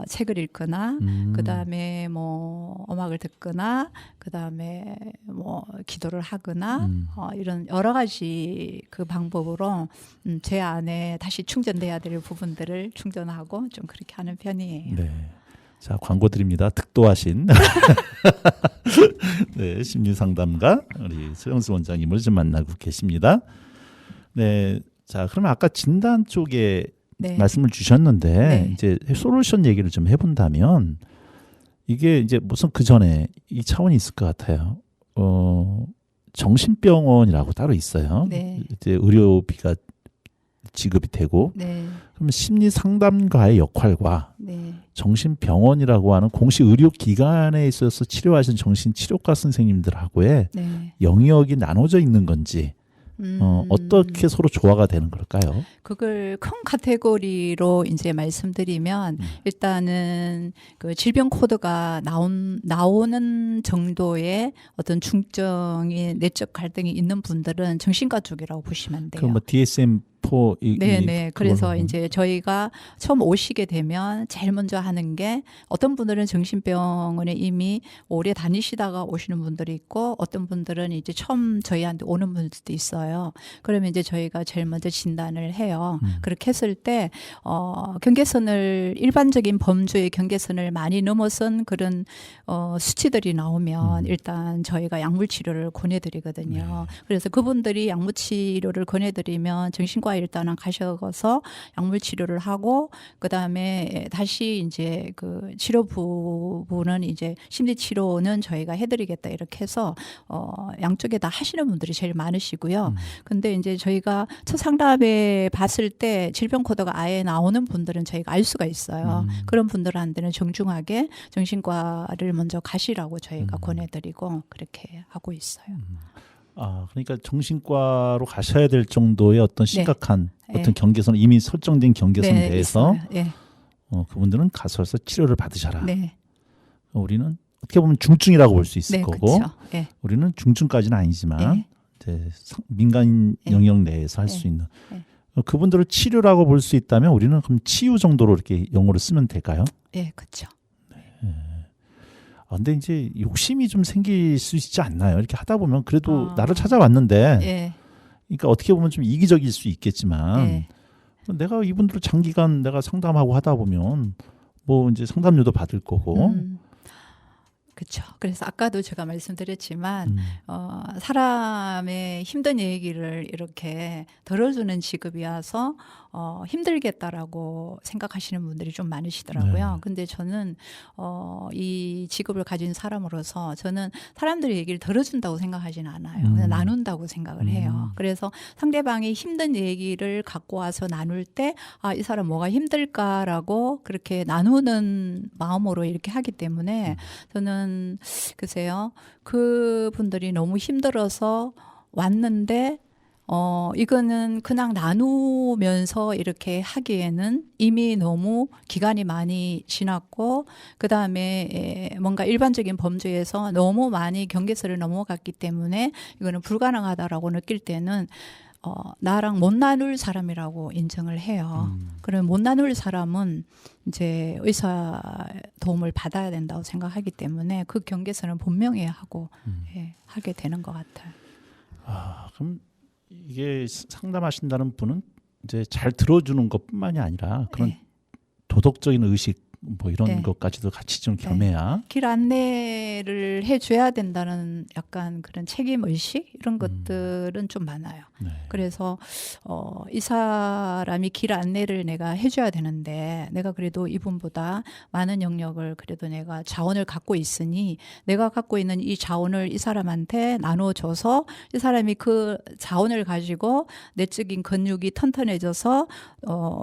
책을 읽거나 그다음에 뭐 음악을 듣거나 그다음에 뭐 기도를 하거나 이런 여러 가지 그 방법으로 제 안에 다시 충전돼야 될 부분들을 충전하고 좀 그렇게 하는 편이에요. 네. 자, 광고 드립니다. 득도하신 네, 심리상담가 우리 서영수 원장님을 좀 만나고 계십니다. 네, 자, 그러면 아까 진단 쪽에 네. 말씀을 주셨는데 네. 이제 솔루션 얘기를 좀 해본다면 이게 이제 무슨 그 전에 이 차원이 있을 것 같아요. 정신병원이라고 따로 있어요. 네. 이제 의료비가 지급이 되고 네. 그러면 심리 상담가의 역할과 네. 정신병원이라고 하는 공식 의료기관에 있어서 치료하신 정신치료과 선생님들하고의 네. 영역이 나눠져 있는 건지 어떻게 서로 조화가 되는 걸까요? 그걸 큰 카테고리로 이제 말씀드리면 일단은 그 질병 코드가 나오는 정도의 어떤 중증의 내적 갈등이 있는 분들은 정신과 쪽이라고 보시면 돼요. 그럼 뭐 DSM 세포 네네. 그래서 그걸로. 이제 저희가 처음 오시게 되면 제일 먼저 하는 게 어떤 분들은 정신병원에 이미 오래 다니시다가 오시는 분들이 있고 어떤 분들은 이제 처음 저희한테 오는 분들도 있어요. 그러면 이제 저희가 제일 먼저 진단을 해요. 그렇게 했을 때 경계선을 일반적인 범주의 경계선을 많이 넘어선 그런 수치들이 나오면 일단 저희가 약물 치료를 권해드리거든요. 그래서 그분들이 약물 치료를 권해드리면 정신과에 일단은 가셔서 약물 치료를 하고 그다음에 다시 이제 그 치료 부분은 이제 심리 치료는 저희가 해드리겠다 이렇게 해서 양쪽에 다 하시는 분들이 제일 많으시고요. 근데 이제 저희가 첫 상담에 봤을 때 질병 코드가 아예 나오는 분들은 저희가 알 수가 있어요. 그런 분들한테는 정중하게 정신과를 먼저 가시라고 저희가 권해드리고 그렇게 하고 있어요. 그러니까 정신과로 가셔야 될 정도의 어떤 심각한 네. 어떤 경계선 이미 설정된 경계선 네, 내에서 있어요. 네. 그분들은 가셔서 치료를 받으셔라. 네. 우리는 어떻게 보면 중증이라고 볼 수 있을 네, 거고 그렇죠. 네. 우리는 중증까지는 아니지만 네. 이제 민간 네. 영역 내에서 할 수 네. 있는 네. 그분들을 치료라고 볼 수 있다면 우리는 그럼 치유 정도로 이렇게 용어를 쓰면 될까요? 네, 그렇죠. 근데 이제 욕심이 좀 생길 수 있지 않나요? 이렇게 하다 보면 그래도 나를 네. 찾아왔는데 그러니까 어떻게 보면 좀 이기적일 수 있겠지만 네. 내가 이분들을 장기간 내가 상담하고 하다 보면 뭐 이제 상담료도 받을 거고 그렇죠. 그래서 아까도 제가 말씀드렸지만 사람의 힘든 얘기를 이렇게 덜어주는 직업이어서 힘들겠다라고 생각하시는 분들이 좀 많으시더라고요. 네. 근데 저는 이 직업을 가진 사람으로서 저는 사람들의 얘기를 덜어준다고 생각하지는 않아요. 그냥 나눈다고 생각을 해요. 그래서 상대방이 힘든 얘기를 갖고 와서 나눌 때 이 사람 뭐가 힘들까라고 그렇게 나누는 마음으로 이렇게 하기 때문에 저는 글쎄요. 그분들이 너무 힘들어서 왔는데 이거는 그냥 나누면서 이렇게 하기에는 이미 너무 기간이 많이 지났고 그다음에 뭔가 일반적인 범주에서 너무 많이 경계선을 넘어갔기 때문에 이거는 불가능하다라고 느낄 때는 나랑 못 나눌 사람이라고 인정을 해요. 그럼 못 나눌 사람은 이제 의사 도움을 받아야 된다고 생각하기 때문에 그 경계선은 분명히 하고 하게 되는 것 같아요. 그럼 이게 상담하신다는 분은 이제 잘 들어주는 것뿐만이 아니라 그런 도덕적인 의식 뭐 이런 것까지도 같이 좀 겸해야 길 안내를 해줘야 된다는 약간 그런 책임 의식 이런 것들은 좀 많아요. 그래서 이 사람이 길 안내를 내가 해줘야 되는데 내가 그래도 이분보다 많은 영역을 그래도 내가 자원을 갖고 있으니 내가 갖고 있는 이 자원을 이 사람한테 나눠줘서 이 사람이 그 자원을 가지고 내적인 근육이 튼튼해져서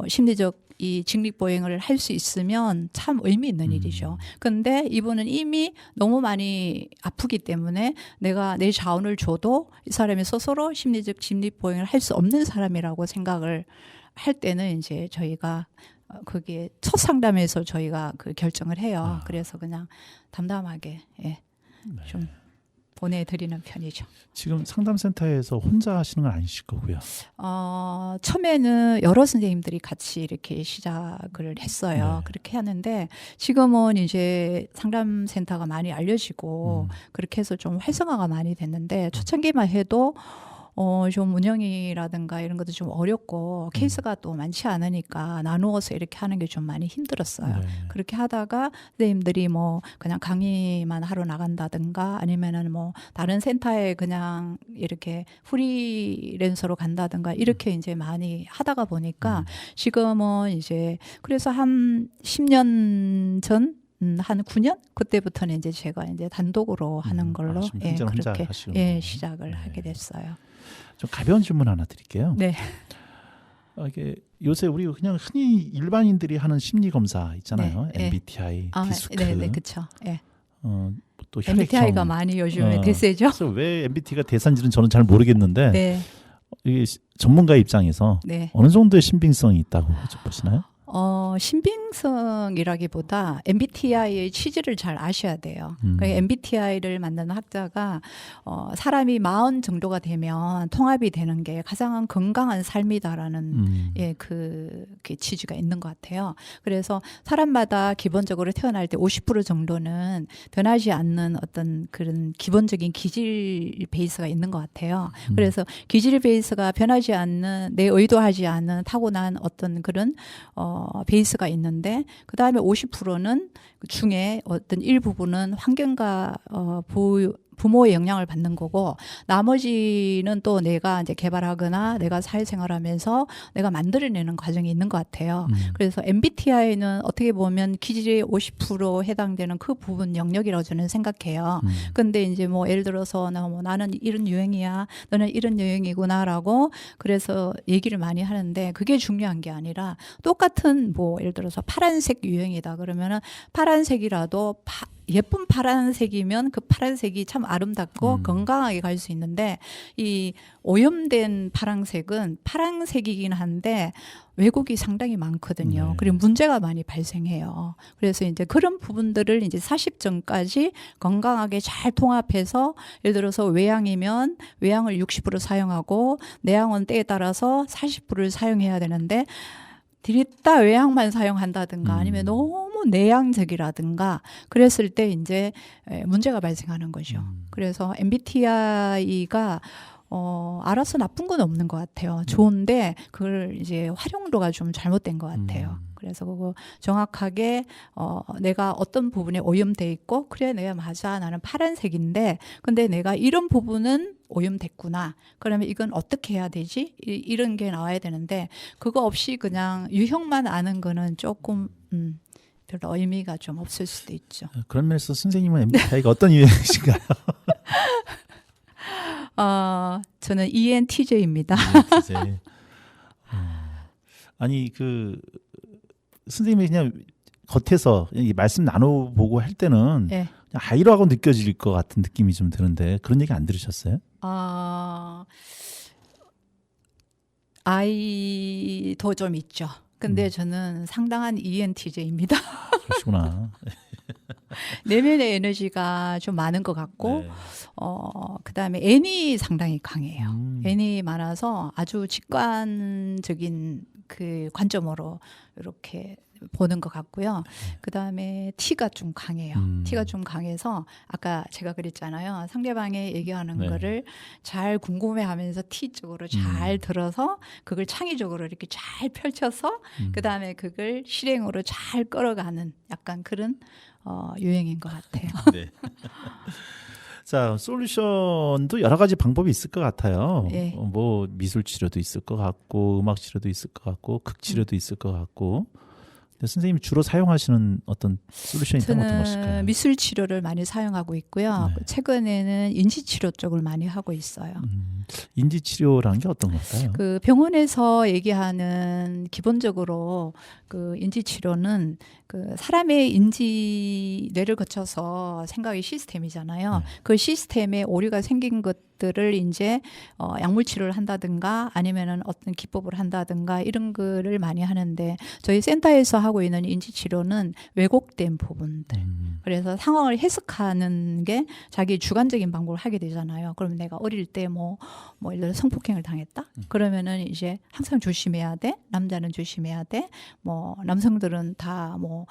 심리적 이 직립보행을 할 수 있으면 참 의미 있는 일이죠. 근데 이분은 이미 너무 많이 아프기 때문에 내가 내 자원을 줘도 이 사람이 스스로 심리적 직립보행을 할 수 없는 사람이라고 생각을 할 때는 이제 저희가 그게 첫 상담에서 저희가 그 결정을 해요. 그래서 그냥 담담하게 좀 보내드리는 편이죠. 지금 상담센터에서 혼자 하시는 건 아니실 거고요. 처음에는 여러 선생님들이 같이 이렇게 시작을 했어요. 그렇게 하는데 지금은 이제 상담센터가 많이 알려지고 그렇게 해서 좀 활성화가 많이 됐는데 초창기만 해도 좀 운영이라든가 이런 것도 좀 어렵고 케이스가 또 많지 않으니까 나누어서 이렇게 하는 게 좀 많이 힘들었어요. 그렇게 하다가 선생님들이 뭐 그냥 강의만 하러 나간다든가 아니면은 뭐 다른 센터에 그냥 이렇게 프리랜서로 간다든가 이렇게 이제 많이 하다가 보니까 지금은 이제 그래서 한 10년 전 한 9년 그때부터는 이제 제가 이제 단독으로 하는 걸로 그렇게 시작을 하게 됐어요. 좀 가벼운 질문 하나 드릴게요. 네. 이게 요새 우리 그냥 흔히 일반인들이 하는 심리 검사 있잖아요. MBTI, 디스크. 네, 그렇죠. 또 MBTI가 많이 요즘에 대세죠. 그래서 왜 MBTI가 대세인지는 저는 잘 모르겠는데 이게 전문가의 입장에서 어느 정도의 신빙성이 있다고 보시나요? 신빙성이라기보다 MBTI의 취지를 잘 아셔야 돼요. 그러니까 MBTI를 만드는 학자가 사람이 40 정도가 되면 통합이 되는 게 가장 건강한 삶이다라는 그 취지가 있는 것 같아요. 그래서 사람마다 기본적으로 태어날 때 50% 정도는 변하지 않는 어떤 그런 기본적인 기질 베이스가 있는 것 같아요. 그래서 기질 베이스가 변하지 않는, 내 의도하지 않는 타고난 어떤 그런 베이스가 있는데, 그 다음에 50%는 중에 어떤 일부분은 환경과 부모의 영향을 받는 거고, 나머지는 또 내가 이제 개발하거나 내가 사회생활하면서 내가 만들어내는 과정이 있는 것 같아요. 그래서 MBTI는 어떻게 보면 기질의 50% 해당되는 그 부분 영역이라고 저는 생각해요. 근데 이제 뭐 예를 들어서 나는 이런 유형이야, 너는 이런 유형이구나라고 그래서 얘기를 많이 하는데, 그게 중요한 게 아니라 똑같은 뭐 예를 들어서 파란색 유형이다 그러면은 파란색이라도 예쁜 파란색이면 그 파란색이 참 아름답고 건강하게 갈 수 있는데, 이 오염된 파란색은 파란색이긴 한데 왜곡이 상당히 많거든요. 네. 그리고 문제가 많이 발생해요. 그래서 이제 그런 부분들을 이제 40전까지 건강하게 잘 통합해서, 예를 들어서 외양이면 외양을 60% 사용하고 내양은 때에 따라서 40%를 사용해야 되는데, 디립다 외양만 사용한다든가 아니면 너무 내향적이라든가 그랬을 때 이제 문제가 발생하는 거죠. 그래서 MBTI가 알아서 나쁜 건 없는 것 같아요. 좋은데 그걸 이제 활용도가 좀 잘못된 것 같아요. 그래서 그거 정확하게 내가 어떤 부분에 오염돼 있고, 그래 내가 맞아, 나는 파란색인데 근데 내가 이런 부분은 오염됐구나, 그러면 이건 어떻게 해야 되지? 이런 게 나와야 되는데, 그거 없이 그냥 유형만 아는 거는 조금 별로 의미가 좀 없을 수도 있죠. 그런 면에서 선생님은 MBTI가 어떤 유형이신가요? 저는 ENTJ입니다. ENTJ. 아니 그 선생님이 그냥 겉에서 이 말씀 나눠보고 할 때는 네. 그냥 아이라고 느껴질 것 같은 느낌이 좀 드는데, 그런 얘기 안 들으셨어요? 아이도 좀 있죠. 근데 저는 상당한 ENTJ입니다. 그러시구나. 내면의 에너지가 좀 많은 것 같고, 네. 그다음에 N이 상당히 강해요. N이 많아서 아주 직관적인 그 관점으로 이렇게 보는 것 같고요. 그다음에 T가 좀 강해요. T가 좀 강해서 아까 제가 그랬잖아요. 상대방의 얘기하는 네. 거를 잘 궁금해하면서 T 쪽으로 잘 들어서 그걸 창의적으로 이렇게 잘 펼쳐서 그다음에 그걸 실행으로 잘 끌어가는 약간 그런 유행인 것 같아요. 네. 자, 솔루션도 여러 가지 방법이 있을 것 같아요. 예. 뭐 미술 치료도 있을 것 같고, 음악 치료도 있을 것 같고, 극 치료도 있을 것 같고. 근데 선생님이 주로 사용하시는 어떤 솔루션이 있다면 어떤 것일까요? 저는 미술 치료를 많이 사용하고 있고요. 네. 최근에는 인지 치료 쪽을 많이 하고 있어요. 인지 치료라는 게 어떤 걸까요? 그 병원에서 얘기하는 기본적으로 그 인지 치료는 그 사람의 인지 뇌를 거쳐서 생각의 시스템이잖아요. 네. 그 시스템에 오류가 생긴 것들을 이제 약물 치료를 한다든가 아니면은 어떤 기법을 한다든가 이런 거를 많이 하는데, 저희 센터에서 하고 있는 인지 치료는 왜곡된 부분들. 그래서 상황을 해석하는 게 자기 주관적인 방법을 하게 되잖아요. 그러면 내가 어릴 때 뭐 예를 들어 성폭행을 당했다. 그러면은 이제 항상 조심해야 돼. 남자는 조심해야 돼. 뭐 남성들은 다 뭐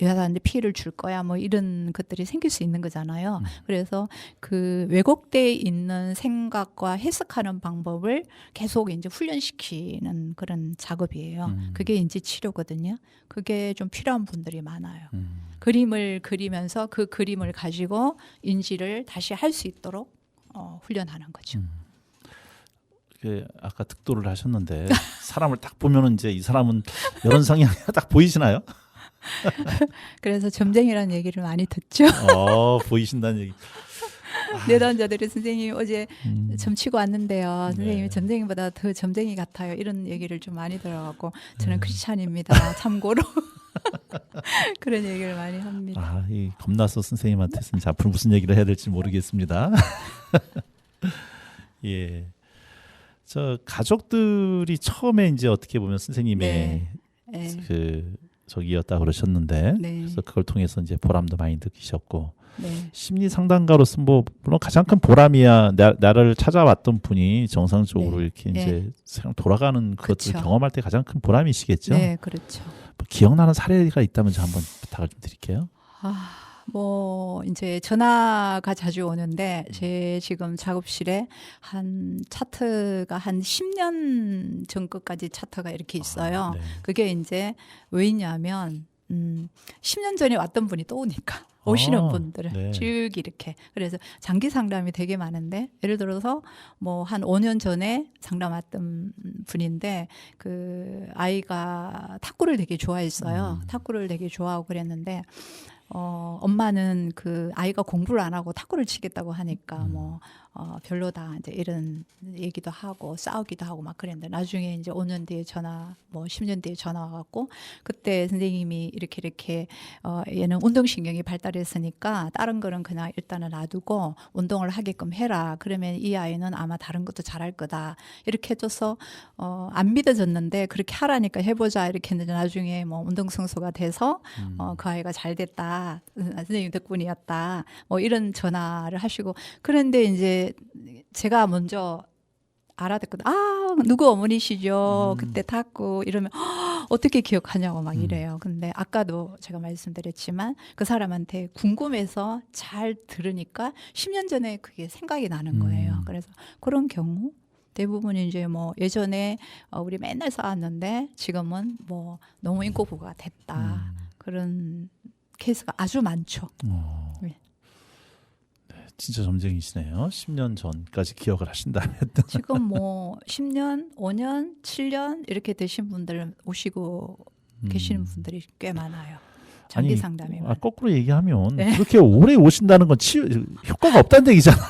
여자한테 피해를 줄 거야. 뭐 이런 것들이 생길 수 있는 거잖아요. 그래서 그 왜곡돼 있는 생각과 해석하는 방법을 계속 이제 훈련시키는 그런 작업이에요. 그게 인지 치료거든요. 그게 좀 필요한 분들이 많아요. 그림을 그리면서 그 그림을 가지고 인지를 다시 할 수 있도록 훈련하는 거죠. 아까 득도를 하셨는데 사람을 딱 보면은 이제 이 사람은 이런 성향이 딱 보이시나요? 그래서 점쟁이라는 얘기를 많이 듣죠. 보이신다는 얘기. 내담자들이 선생님 어제 점치고 왔는데요. 선생님이 점쟁이보다 더 점쟁이 같아요. 이런 얘기를 좀 많이 들어갖고 저는 크리스찬입니다. 참고로. 그런 얘기를 많이 합니다. 이 겁나서 선생님한테는 앞으로 무슨 얘기를 해야 될지 모르겠습니다. 예. 저 가족들이 처음에 이제 어떻게 보면 선생님의 네. 그 저기였다 그러셨는데 네. 그래서 그걸 통해서 이제 보람도 많이 느끼셨고 네. 심리 상담가로서 뭐 물론 가장 큰 보람이야 나를 찾아왔던 분이 정상적으로 네. 이렇게 네. 이제 세상 돌아가는 것을 그쵸. 경험할 때 가장 큰 보람이시겠죠. 네, 그렇죠. 뭐 기억나는 사례가 있다면 저 한번 부탁을 좀 드릴게요. 뭐 이제 전화가 자주 오는데 제 지금 작업실에 한 차트가 한 10년 전 것까지 차트가 이렇게 있어요. 네. 그게 이제 왜 있냐면 10년 전에 왔던 분이 또 오니까 오시는 분들을 네. 쭉 이렇게 그래서 장기 상담이 되게 많은데 예를 들어서 뭐 한 5년 전에 상담 왔던 분인데 그 아이가 탁구를 되게 좋아했어요. 탁구를 되게 좋아하고 그랬는데 엄마는 그 아이가 공부를 안 하고 탁구를 치겠다고 하니까 뭐 별로다 이제 이런 얘기도 하고 싸우기도 하고 막 그랬는데 나중에 이제 5년 뒤에 전화 뭐 10년 뒤에 전화 와갖고 그때 선생님이 이렇게 얘는 운동신경이 발달했으니까 다른 거는 그냥 일단은 놔두고 운동을 하게끔 해라. 그러면 이 아이는 아마 다른 것도 잘할 거다. 이렇게 해줘서 안 믿어졌는데 그렇게 하라니까 해보자 이렇게 했는데 나중에 뭐 운동선수가 돼서 그 아이가 잘 됐다. 선생님 덕분이었다. 뭐 이런 전화를 하시고 그런데 이제 제가 먼저 알아듣거든. 누구 어머니시죠? 그때 탁구 이러면 어떻게 기억하냐고 막 이래요. 근데 아까도 제가 말씀드렸지만 그 사람한테 궁금해서 잘 들으니까 10년 전에 그게 생각이 나는 거예요. 그래서 그런 경우 대부분 이제 뭐 예전에 우리 맨날 싸웠는데 지금은 뭐 너무 인고부가 됐다. 그런 케이스가 아주 많죠. 네. 진짜 점쟁이시네요. 10년 전까지 기억을 하신다면. 지금 뭐 10년, 5년, 7년 이렇게 되신 분들 오시고 계시는 분들이 꽤 많아요. 장기 상담이. 거꾸로 얘기하면 네. 그렇게 오래 오신다는 건 효과가 없다는 얘기잖아요.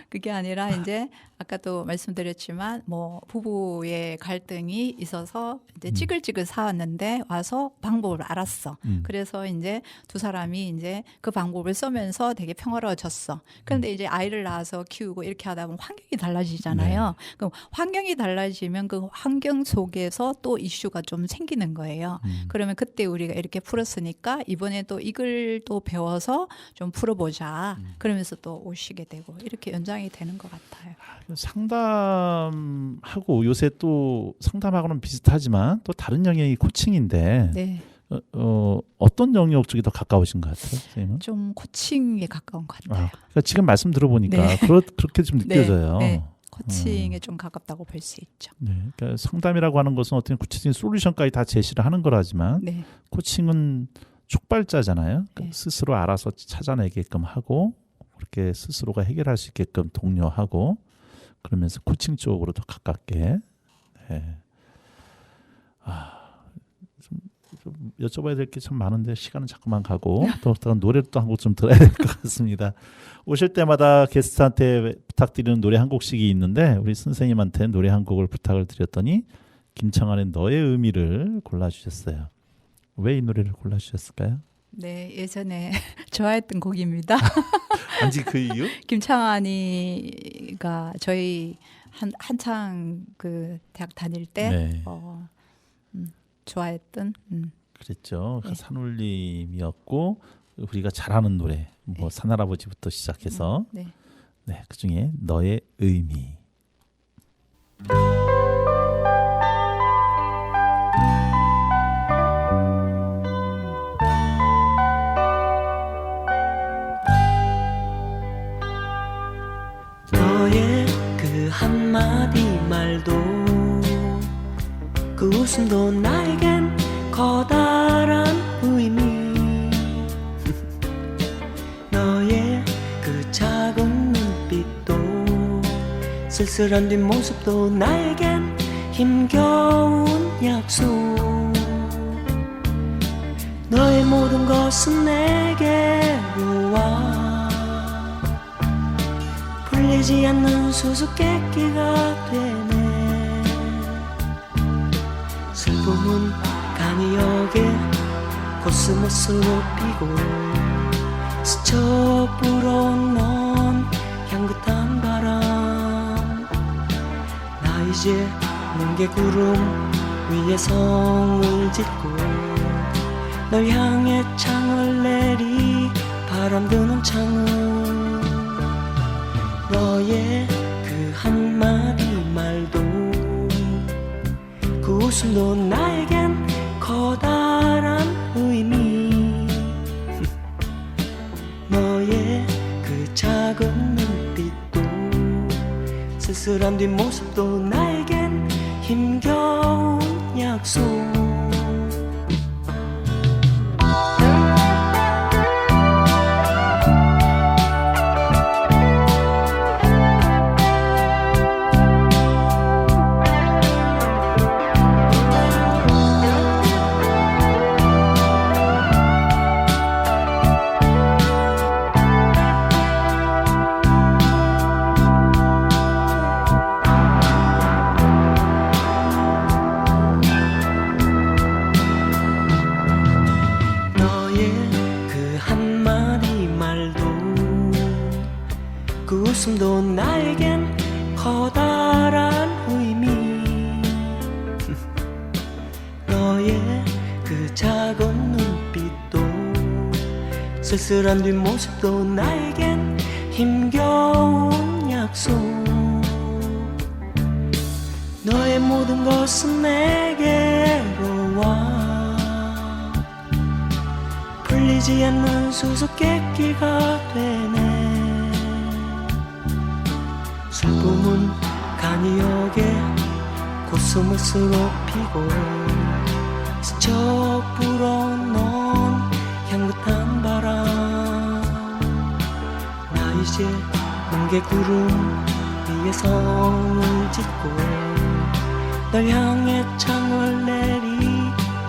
그게 아니라 이제 아까도 말씀드렸지만 뭐 부부의 갈등이 있어서 이제 찌글찌글 싸웠는데 와서 방법을 알았어. 그래서 이제 두 사람이 이제 그 방법을 쓰면서 되게 평화로워졌어. 그런데 이제 아이를 낳아서 키우고 이렇게 하다 보면 환경이 달라지잖아요. 네. 그럼 환경이 달라지면 그 환경 속에서 또 이슈가 좀 생기는 거예요. 그러면 그때 우리가 이렇게 풀었으니까 이번에 또 이걸 또 배워서 좀 풀어보자. 그러면서 또 오시게 되고 이렇게 연장이 되는 것 같아요. 상담하고 요새 또 상담하고는 비슷하지만 또 다른 영역이 코칭인데 네. 어떤 영역 쪽이 더 가까우신 것 같아요, 선생님은? 좀 코칭에 가까운 것 같아요. 그러니까 지금 말씀 들어보니까 네. 그렇게 좀 느껴져요. 네. 코칭에 좀 가깝다고 볼 수 있죠. 네, 그러니까 상담이라고 하는 것은 어떤 구체적인 솔루션까지 다 제시를 하는 거라지만 네. 코칭은 촉발자잖아요. 그러니까 네. 스스로 알아서 찾아내게끔 하고 그렇게 스스로가 해결할 수 있게끔 독려하고 그러면서 코칭 쪽으로 더 가깝게. 네. 좀 여쭤봐야 될 게 참 많은데 시간은 자꾸만 가고 또 노래를 또 한 곡 좀 들어야 될 것 같습니다. 오실 때마다 게스트한테 부탁드리는 노래 한 곡씩이 있는데 우리 선생님한테 노래 한 곡을 부탁을 드렸더니 김창완의 너의 의미를 골라주셨어요. 왜 이 노래를 골라주셨을까요? 네, 예전에 좋아했던 곡입니다. 단지 그 이유? 김창완이가 저희 한창 그 대학 다닐 때 네. 좋아했던 그랬죠. 네. 산울림이었고 우리가 잘 아는 노래 뭐 산할아버지부터 시작해서 네. 네, 그중에 너의 의미. 너의 그 한마디 말도 그 웃음도 나에겐 커다란 의미 너의 그 작은 눈빛도 쓸쓸한 뒷모습도 나에겐 힘겨운 약속 너의 모든 것은 내게로 와 풀리지 않는 수수께끼가 되네 슬픔은 간이역에 코스모스로 피고 스쳐 불어온 넌 향긋한 바람 나 이제 뭉게구름 위에 성을 짓고 널 향해 창을 내리 바람 드는 창은 너의 그 한마디 말도 그 웃음도 나에겐 커다란 의미 너의 그 작은 눈빛도 쓸쓸한 뒷모습도 나에겐 힘겨운 약속 그 웃음도 나에겐 커다란 의미 너의 그 작은 눈빛도 쓸쓸한 뒷모습도 나에겐 힘겨운 약속 너의 모든 것은 내게로 와 풀리지 않는 수수께끼가 되네 슬픔은 간이역에 코스모스로 피고 스쳐 불어넣은 향긋한 바람 나 이제 뭉게 구름 위에 성을 짓고 널 향해 창을 내리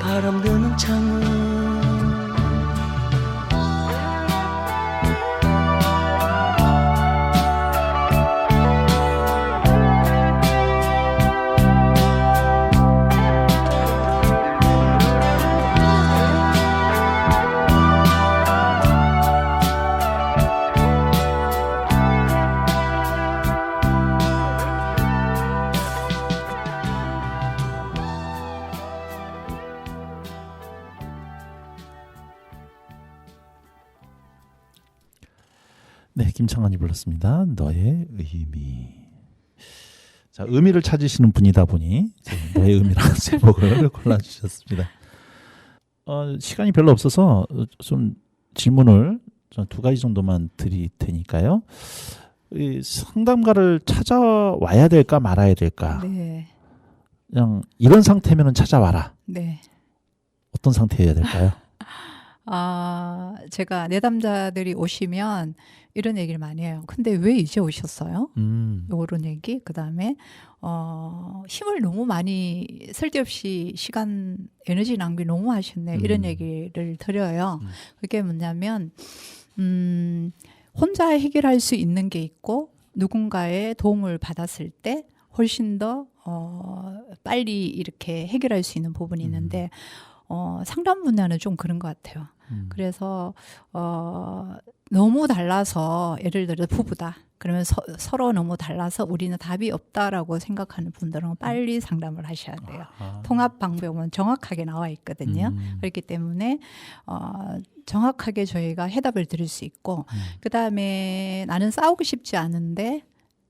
바람 드는 창을 네, 김창완이 불렀습니다. 너의 의미. 자, 의미를 찾으시는 분이다 보니 너의 의미라는 제목을 골라주셨습니다. 시간이 별로 없어서 좀 질문을 두 가지 정도만 드릴 테니까요. 이 상담가를 찾아와야 될까 말아야 될까? 네. 그냥 이런 상태면은 찾아와라. 네. 어떤 상태여야 될까요? 제가 내담자들이 오시면 이런 얘기를 많이 해요. 근데 왜 이제 오셨어요? 이런 얘기. 그다음에 힘을 너무 많이 쓸데없이 시간, 에너지 낭비 너무 하셨네. 이런 얘기를 드려요. 그게 뭐냐면 혼자 해결할 수 있는 게 있고 누군가의 도움을 받았을 때 훨씬 더 빨리 이렇게 해결할 수 있는 부분이 있는데 상담 분야는 좀 그런 것 같아요. 그래서 너무 달라서 예를 들어 부부다. 그러면 서로 너무 달라서 우리는 답이 없다라고 생각하는 분들은 빨리 상담을 하셔야 돼요. 통합 방법은 정확하게 나와 있거든요. 그렇기 때문에 정확하게 저희가 해답을 드릴 수 있고 그다음에 나는 싸우고 싶지 않은데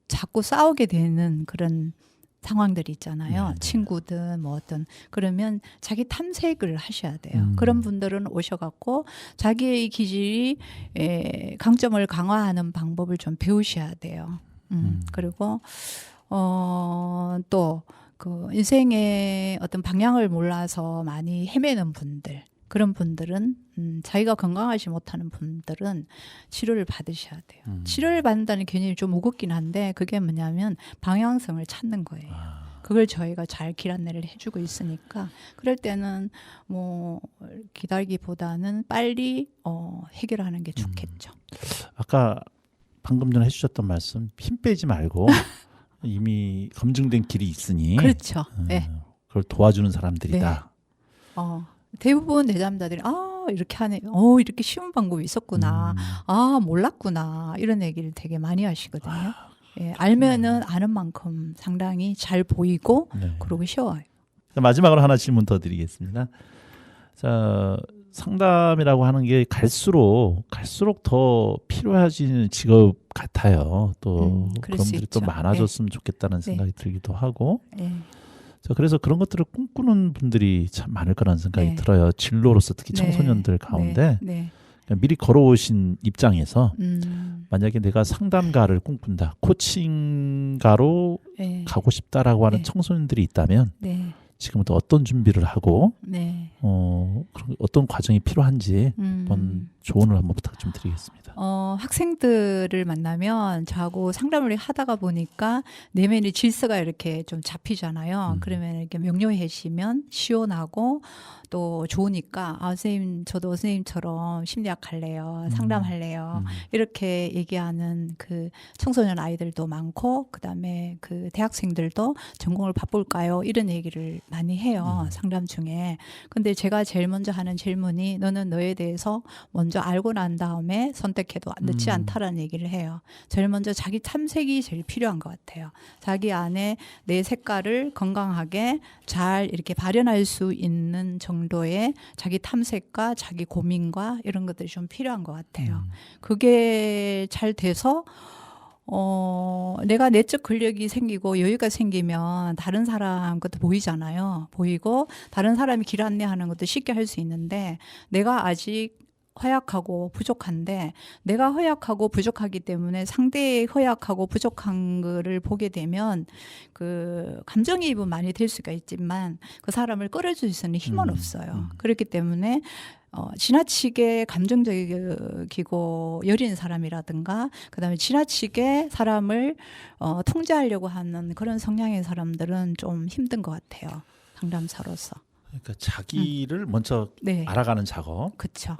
자꾸 싸우게 되는 그런 상황들이 있잖아요. 네네. 친구든 뭐 어떤 그러면 자기 탐색을 하셔야 돼요. 그런 분들은 오셔갖고 자기의 기질이 강점을 강화하는 방법을 좀 배우셔야 돼요. 그리고 또 그 인생의 어떤 방향을 몰라서 많이 헤매는 분들 그런 분들은 자기가 건강하지 못하는 분들은 치료를 받으셔야 돼요. 치료를 받는다는 개념이 좀 무겁긴 한데 그게 뭐냐면 방향성을 찾는 거예요. 그걸 저희가 잘 길 안내를 해주고 있으니까 그럴 때는 뭐 기다리기보다는 빨리 해결하는 게 좋겠죠. 아까 방금 전에 해주셨던 말씀 힘 빼지 말고 이미 검증된 길이 있으니 그렇죠. 네. 그걸 도와주는 사람들이다. 네. 대부분 내담자들이 이렇게 하네. 이렇게 쉬운 방법이 있었구나. 몰랐구나. 이런 얘기를 되게 많이 하시거든요. 예, 알면은 아는 만큼 상당히 잘 보이고 네. 그러고 쉬워요. 마지막으로 하나 질문 더 드리겠습니다. 자, 상담이라고 하는 게 갈수록 더 필요해지는 직업 같아요. 또 그럴 그런 수 분들이 또 있죠. 많아졌으면 좋겠다는 네. 생각이 들기도 하고. 예. 자, 그래서 그런 것들을 꿈꾸는 분들이 참 많을 거라는 생각이 네. 들어요. 진로로서 특히 네. 청소년들 가운데 네. 그냥 미리 걸어오신 입장에서 네. 만약에 내가 상담가를 꿈꾼다, 코칭가로 네. 가고 싶다라고 하는 네. 청소년들이 있다면 네. 지금부터 어떤 준비를 하고 네. 어떤 과정이 필요한지 한번 음. 조언을 한번 부탁 좀 드리겠습니다. 학생들을 만나면 저하고 상담을 하다가 보니까 내면의 질서가 이렇게 좀 잡히잖아요. 그러면 이렇게 명료해지면 시원하고 또 좋으니까 선생님 저도 선생님처럼 심리학 할래요. 상담할래요. 이렇게 얘기하는 그 청소년 아이들도 많고 그다음에 그 대학생들도 전공을 바꿀까요? 이런 얘기를 많이 해요. 상담 중에. 근데 제가 제일 먼저 하는 질문이 너는 너에 대해서 먼저 알고 난 다음에 선택해도 늦지 않다라는 얘기를 해요. 제일 먼저 자기 탐색이 제일 필요한 것 같아요. 자기 안에 내 색깔을 건강하게 잘 이렇게 발현할 수 있는 정도의 자기 탐색과 자기 고민과 이런 것들이 좀 필요한 것 같아요. 그게 잘 돼서 내가 내적 근력이 생기고 여유가 생기면 다른 사람 것도 보이잖아요. 보이고 다른 사람이 길 안내하는 것도 쉽게 할 수 있는데 내가 아직 허약하고 부족한데 내가 허약하고 부족하기 때문에 상대의 허약하고 부족한 거를 보게 되면 그 감정이입은 많이 될 수가 있지만 그 사람을 끌어줄 수 있는 힘은 없어요. 그렇기 때문에 지나치게 감정적이고 여린 사람이라든가 그다음에 지나치게 사람을 통제하려고 하는 그런 성향의 사람들은 좀 힘든 것 같아요. 상담사로서. 그러니까 자기를 먼저 네. 알아가는 작업. 그렇죠.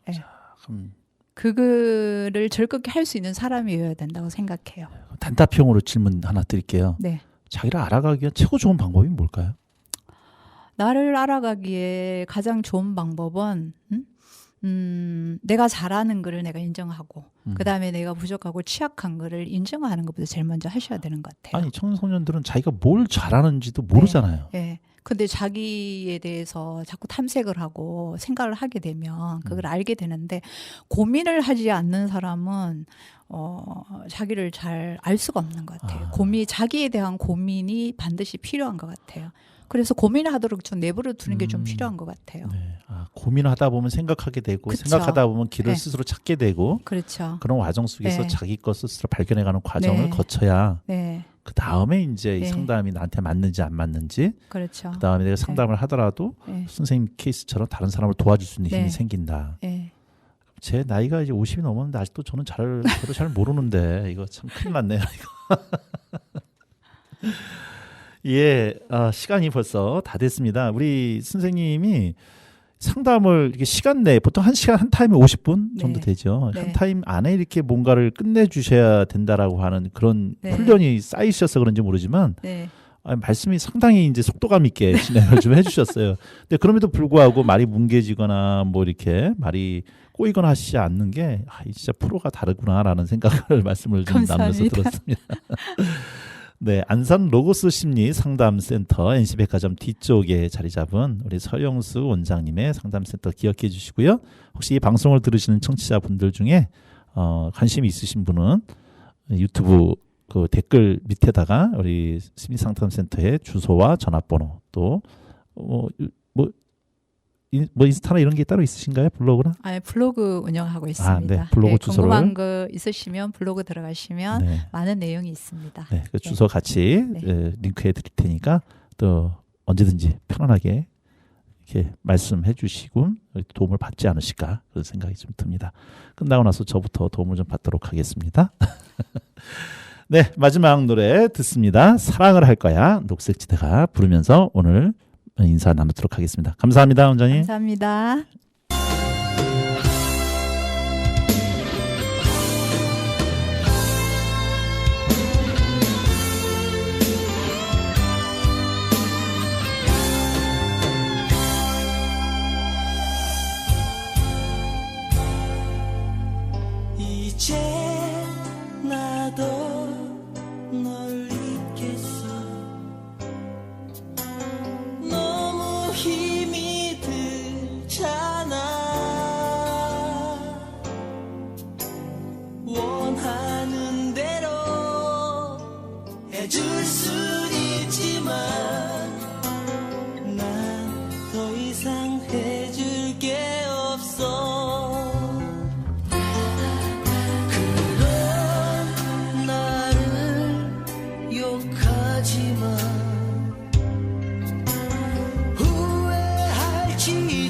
네. 그럼 그거를 즐겁게 할 수 있는 사람이어야 된다고 생각해요. 단답형으로 질문 하나 드릴게요. 네. 자기를 알아가기 위한 최고 좋은 방법이 뭘까요? 나를 알아가기에 가장 좋은 방법은 내가 잘하는 거를 내가 인정하고 그다음에 내가 부족하고 취약한 거를 인정하는 것부터 제일 먼저 하셔야 되는 것 같아요. 아니 청소년들은 자기가 뭘 잘하는지도 모르잖아요. 네. 근데 자기에 대해서 자꾸 탐색을 하고 생각을 하게 되면 그걸 알게 되는데 고민을 하지 않는 사람은 자기를 잘 알 수가 없는 것 같아요. 자기에 대한 고민이 반드시 필요한 것 같아요. 그래서 고민을 하도록 좀 내버려 두는 게 좀 필요한 것 같아요. 네. 고민을 하다 보면 생각하게 되고 그쵸. 생각하다 보면 길을 네. 스스로 찾게 되고 그렇죠. 그런 과정 속에서 네. 자기 것 스스로 발견해가는 과정을 네. 거쳐야 네. 그 다음에 이제 이 네. 상담이 나한테 맞는지 안 맞는지 그렇죠. 그 다음에 내가 상담을 하더라도 네. 선생님 케이스처럼 다른 사람을 도와줄 수 있는 힘이 네. 생긴다. 네. 제 나이가 이제 50이 넘었는데 아직도 저는 저를 잘 모르는데 이거 참 큰일 났네요. 이거. 예, 시간이 벌써 다 됐습니다. 우리 선생님이 상담을 이렇게 시간 내에 보통 한 시간 한 타임에 50분 정도 네. 되죠. 네. 한 타임 안에 이렇게 뭔가를 끝내주셔야 된다라고 하는 그런 네. 훈련이 쌓이셔서 그런지 모르지만 네. 말씀이 상당히 이제 속도감 있게 진행을 좀 해주셨어요. 근데 그럼에도 불구하고 말이 뭉개지거나 뭐 이렇게 말이 꼬이거나 하시지 않는 게 진짜 프로가 다르구나라는 생각을 말씀을 좀 나누면서 감사합니다. 들었습니다. 네, 안산 로고스 심리 상담센터 NC백화점 뒤쪽에 자리 잡은 우리 서영수 원장님의 상담센터 기억해 주시고요. 혹시 이 방송을 들으시는 청취자분들 중에 관심이 있으신 분은 유튜브 그 댓글 밑에다가 우리 심리상담센터의 주소와 전화번호 또 인스타나 이런 게 따로 있으신가요? 블로그나? 블로그 운영하고 있습니다. 네, 블로그 주소를. 궁금한 거 있으시면 블로그 들어가시면 네. 많은 내용이 있습니다. 네, 그 주소 같이 네. 링크해 드릴 테니까 또 언제든지 편안하게 이렇게 말씀해 주시고 도움을 받지 않으실까 그런 생각이 좀 듭니다. 끝나고 나서 저부터 도움을 좀 받도록 하겠습니다. 네, 마지막 노래 듣습니다. 사랑을 할 거야. 녹색지대가 부르면서 오늘 인사 나누도록 하겠습니다. 감사합니다, 원장님. 감사합니다. 이제 나도 널 잊겠어. 너 이